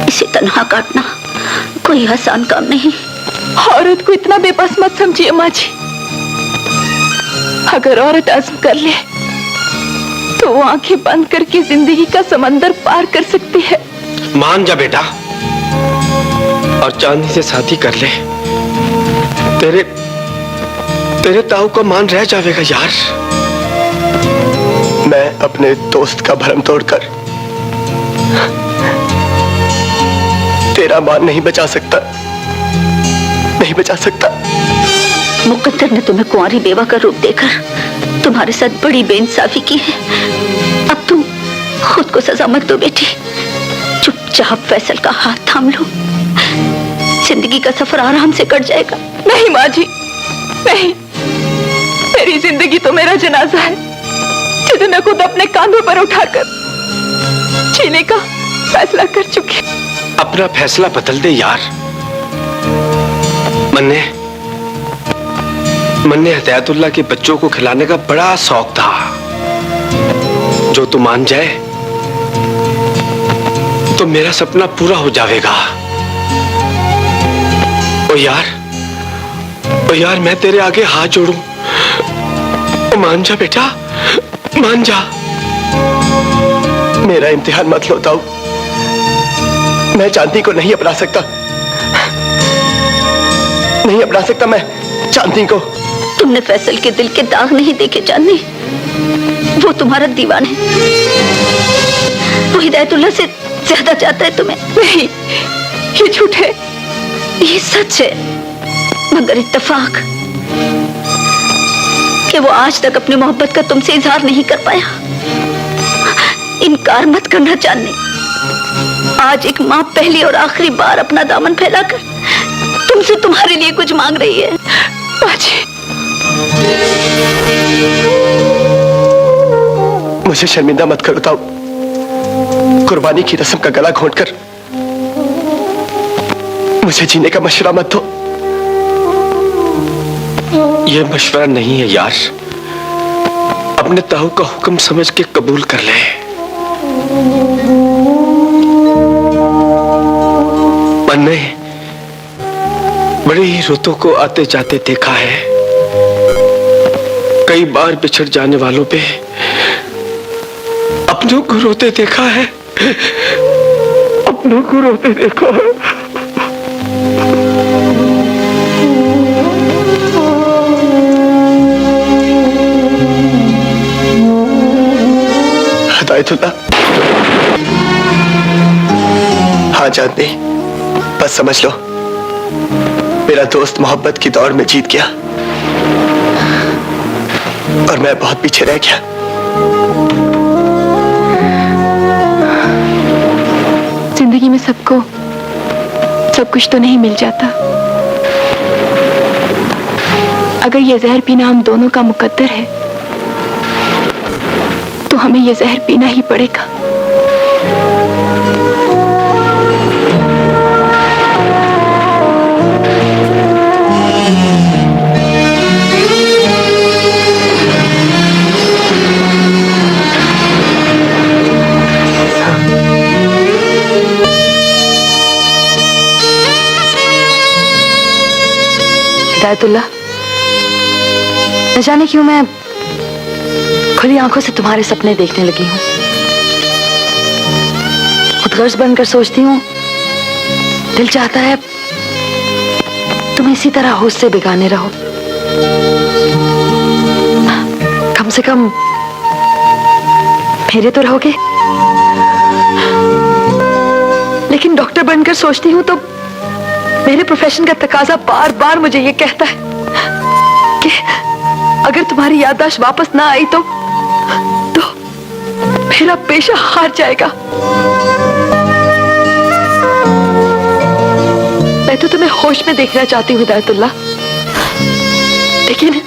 इसे तन्हा काटना कोई आसान काम नहीं। औरत को इतना बेबस मत समझिए माँ जी। अगर औरत अज़्म कर ले तो वो आंखें बंद करके जिंदगी का समंदर पार कर सकती है। मान जा बेटा और चांदनी से शादी कर ले। तेरे ताऊ का मान रह जाएगा यार। मैं अपने दोस्त का भरम तोड़कर तेरा मान नहीं बचा सकता, नहीं बचा सकता। मुकद्दर ने तुम्हें कुंवारी बेवा का रूप देकर तुम्हारे साथ बड़ी बेइंसाफी की है। अब तुम खुद को सजा मत दो बेटी। चुपचाप फैसल का हाथ थाम लो, जिंदगी का सफर आराम से कट जाएगा। नहीं माँ जी, नहीं। मेरी जिंदगी तो मेरा जनाजा है जिसे मैं खुद अपने कांधों पर उठाकर जीने का फैसला कर चुकी। अपना फैसला बदल दे यार। मन्ने हिदायतुल्लाह के बच्चों को खिलाने का बड़ा शौक था। जो तू मान जाए तो मेरा सपना पूरा हो जाएगा। ओ यार मैं तेरे आगे हाथ जोड़ूं। मान जा बेटा, मान जा। मेरा इम्तिहान मत लो ताऊ। मैं चांदनी को नहीं अपना सकता, नहीं अपना सकता मैं चांदनी को। तुमने फैसल के दिल के दाग नहीं देखे चांदनी। वो तुम्हारा दीवाना है। वो हिदायतुल्लाह से ज्यादा चाहता है तुम्हें। नहीं, ये झूठ है। ये सच है, मगर इत्तेफाक कि वो आज तक अपनी मोहब्बत का तुमसे इजहार नहीं कर पाया। इनकार मत करना चांदनी। आज एक माँ पहली और आखिरी बार अपना दामन फैलाकर तुमसे तुम्हारे लिए कुछ मांग रही है। मुझे शर्मिंदा मत करो ताऊ। कुर्बानी की रस्म का गला घोंटकर मुझे जीने का मशवरा मत दो। ये मशवरा नहीं है यार। अपने ताऊ का हुक्म समझ के कबूल कर ले। मैंने बड़ी ही रुतों को आते जाते देखा है। कई बार बिछड़ जाने वालों पे अपनों को रोते देखा है, अपनों को रोते देखा है। हिदायतुल्लाह, हाँ चांदनी, बस समझ लो मेरा दोस्त मोहब्बत की दौड़ में जीत गया और मैं बहुत पीछे रह गया। जिंदगी में सबको सब कुछ तो नहीं मिल जाता। अगर ये जहर पीना हम दोनों का मुकद्दर है तो हमें ये जहर पीना ही पड़ेगा। हिदायतुल्लाह, न जाने क्यों मैं खुली आंखों से तुम्हारे सपने देखने लगी हूं। खुदगर्ज बनकर सोचती हूं, दिल चाहता है तुम इसी तरह होश से बेगाने रहो। कम से कम मेरे तो रहोगे। लेकिन डॉक्टर बनकर सोचती हूं तो मेरे प्रोफेशन का तकाजा बार बार मुझे ये कहता है कि अगर तुम्हारी याददाश्त वापस ना आई तो मेरा पेशा हार जाएगा। मैं तो तुम्हें होश में देखना चाहती हूँ हिदायतुल्लाह, लेकिन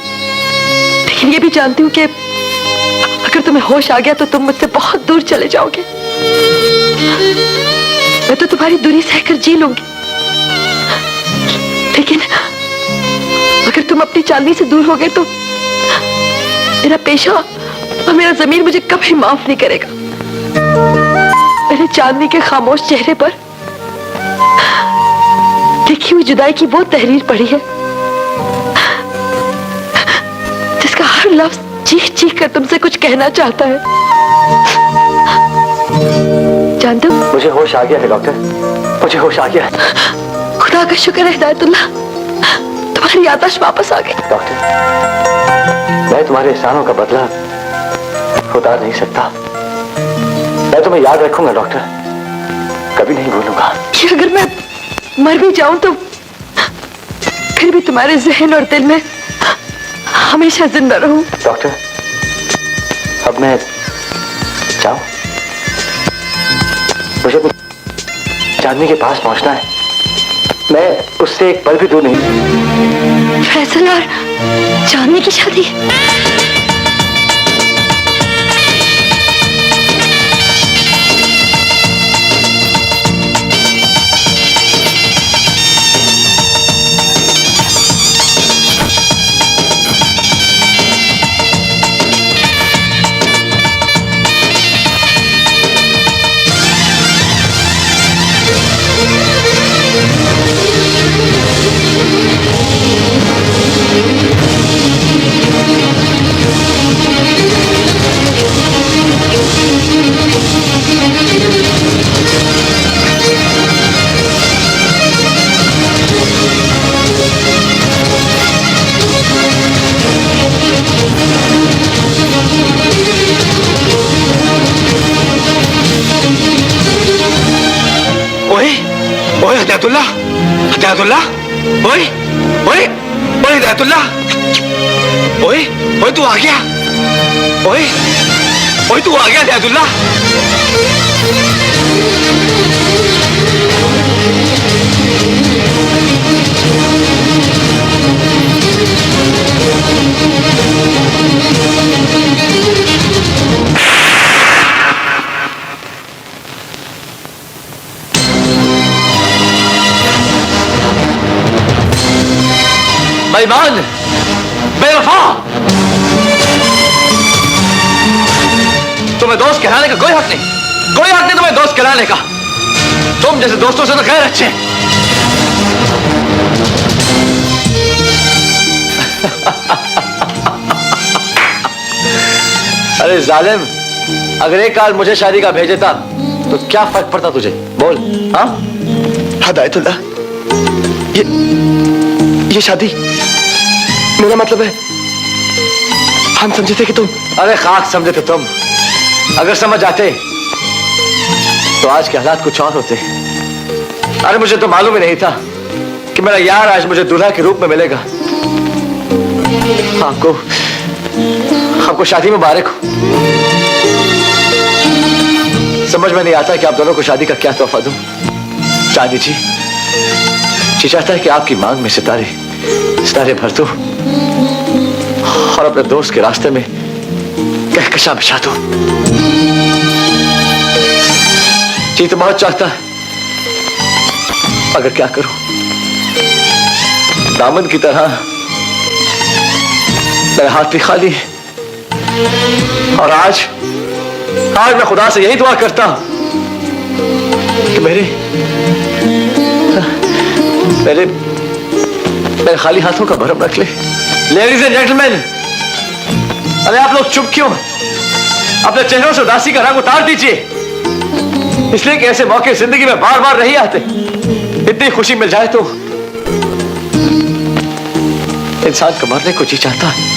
ये भी जानती हूँ कि अगर तुम्हें होश आ गया तो तुम मुझसे बहुत दूर चले जाओगे। मैं तो तुम्हारी दूरी सहकर जी लूंगी, लेकिन अगर तुम अपनी चांदनी से दूर हो गए तो मेरा पेशा और मेरा ज़मीर मुझे कभी माफ नहीं करेगा। मैंने चांदनी के खामोश चेहरे पर लिखी हुई जुदाई की वो तहरीर पढ़ी है जिसका हर लफ्ज चीख चीख कर तुमसे कुछ कहना चाहता है। जानते हो, मुझे होश आ गया है डॉक्टर, मुझे होश आ गया है। खुदा का शुक्र है हिदायतुल्लाह, तुम्हारी याददाश्त वापस आ गई। डॉक्टर, मैं तुम्हारे एहसानों का बदला उतार नहीं सकता। मैं तुम्हें याद रखूंगा डॉक्टर, कभी नहीं भूलूंगा। कि अगर मैं मर भी जाऊं तो फिर भी तुम्हारे जहन और दिल में हमेशा जिंदा रहूं। डॉक्टर, अब मैं जाऊं? मुझे चांदनी के पास पहुंचना है, मैं उससे एक पल भी दूर नहीं। फैसल और चांदनी की शादी? हिदायतुल्लाह, हिदायतुल्लाह, ओए ओए ओए हिदायतुल्लाह, ओए ओए तू आ गया, ओए ओए तू आ गया हिदायतुल्लाह। बेईमान, बेवफा, तुम्हें दोस्त कहलाने का कोई हक नहीं, कोई हक नहीं तुम्हें दोस्त कहलाने का। तुम जैसे दोस्तों से तो खैर अच्छे। अरे जालिम, अगर एक काल मुझे शादी का भेजे था तो क्या फर्क पड़ता तुझे? बोल। हाँ हिदायतुल्लाह, ये शादी, मेरा मतलब है हम समझे थे कि तुम। अरे खाक समझे थे तुम। अगर समझ आते तो आज के हालात कुछ और होते। अरे मुझे तो मालूम ही नहीं था कि मेरा यार आज मुझे दूल्हा के रूप में मिलेगा। आपको शादी मुबारक हो। समझ में नहीं आता कि आप दोनों को शादी का क्या तोहफा दूं। चांदी जी चाहता है कि आपकी मांग में सितारे भर दूं और अपने दोस्त के रास्ते में कहकशा बिछा दूं। जी तो बहुत चाहता है, मगर क्या करूं? दामन की तरह मेरे हाथ भी खाली है। और आज मैं खुदा से यही दुआ करता हूं कि मेरे खाली हाथों का भरम रख ले। लेडीज एंड जेंटलमैन, अरे आप लोग चुप क्यों? अपने चेहरों से उदासी का रंग उतार दीजिए, इसलिए कि ऐसे मौके जिंदगी में बार बार नहीं आते। इतनी खुशी मिल जाए तो इंसान को मरने को जी चाहता है।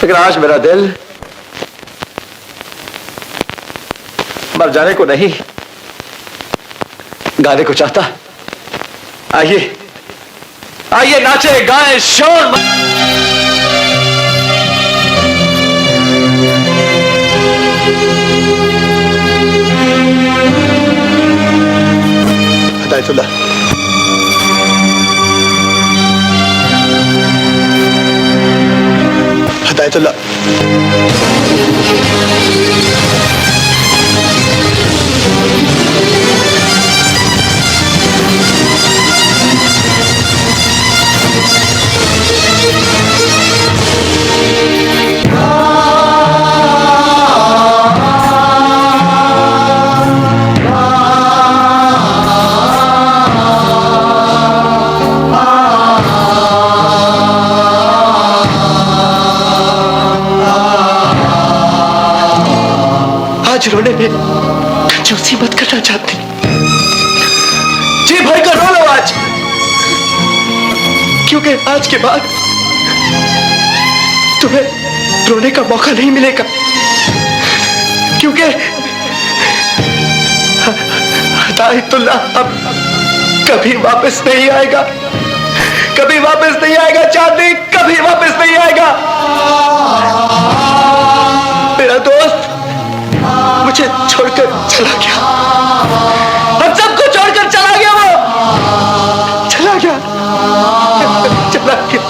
लेकिन आज मेरा दिल मर जाने को नहीं, गाने को चाहता। आइए आइए, नाचे गाएं, शोर। हिदायतुल्लाह, हिदायतुल्लाह, आज रोने में कंजूसी मत करना चाहती। जी भाई का रो लो आज, क्योंकि आज के बाद तुम्हें रोने का मौका नहीं मिलेगा, क्योंकि हिदायतुल्लाह अब कभी वापस नहीं आएगा, कभी वापस नहीं आएगा। चांदी कभी वापस नहीं आएगा। मेरा दोस्त मुझे छोड़कर चला गया, हम सबको छोड़कर चला गया। वो चला गया, चला गया।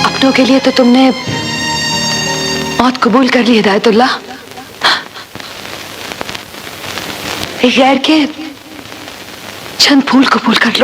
अपनों के लिए तो तुमने मौत कबूल कर ली हिदायतुल्लाह, गैर के चंद फूल कबूल कर लो।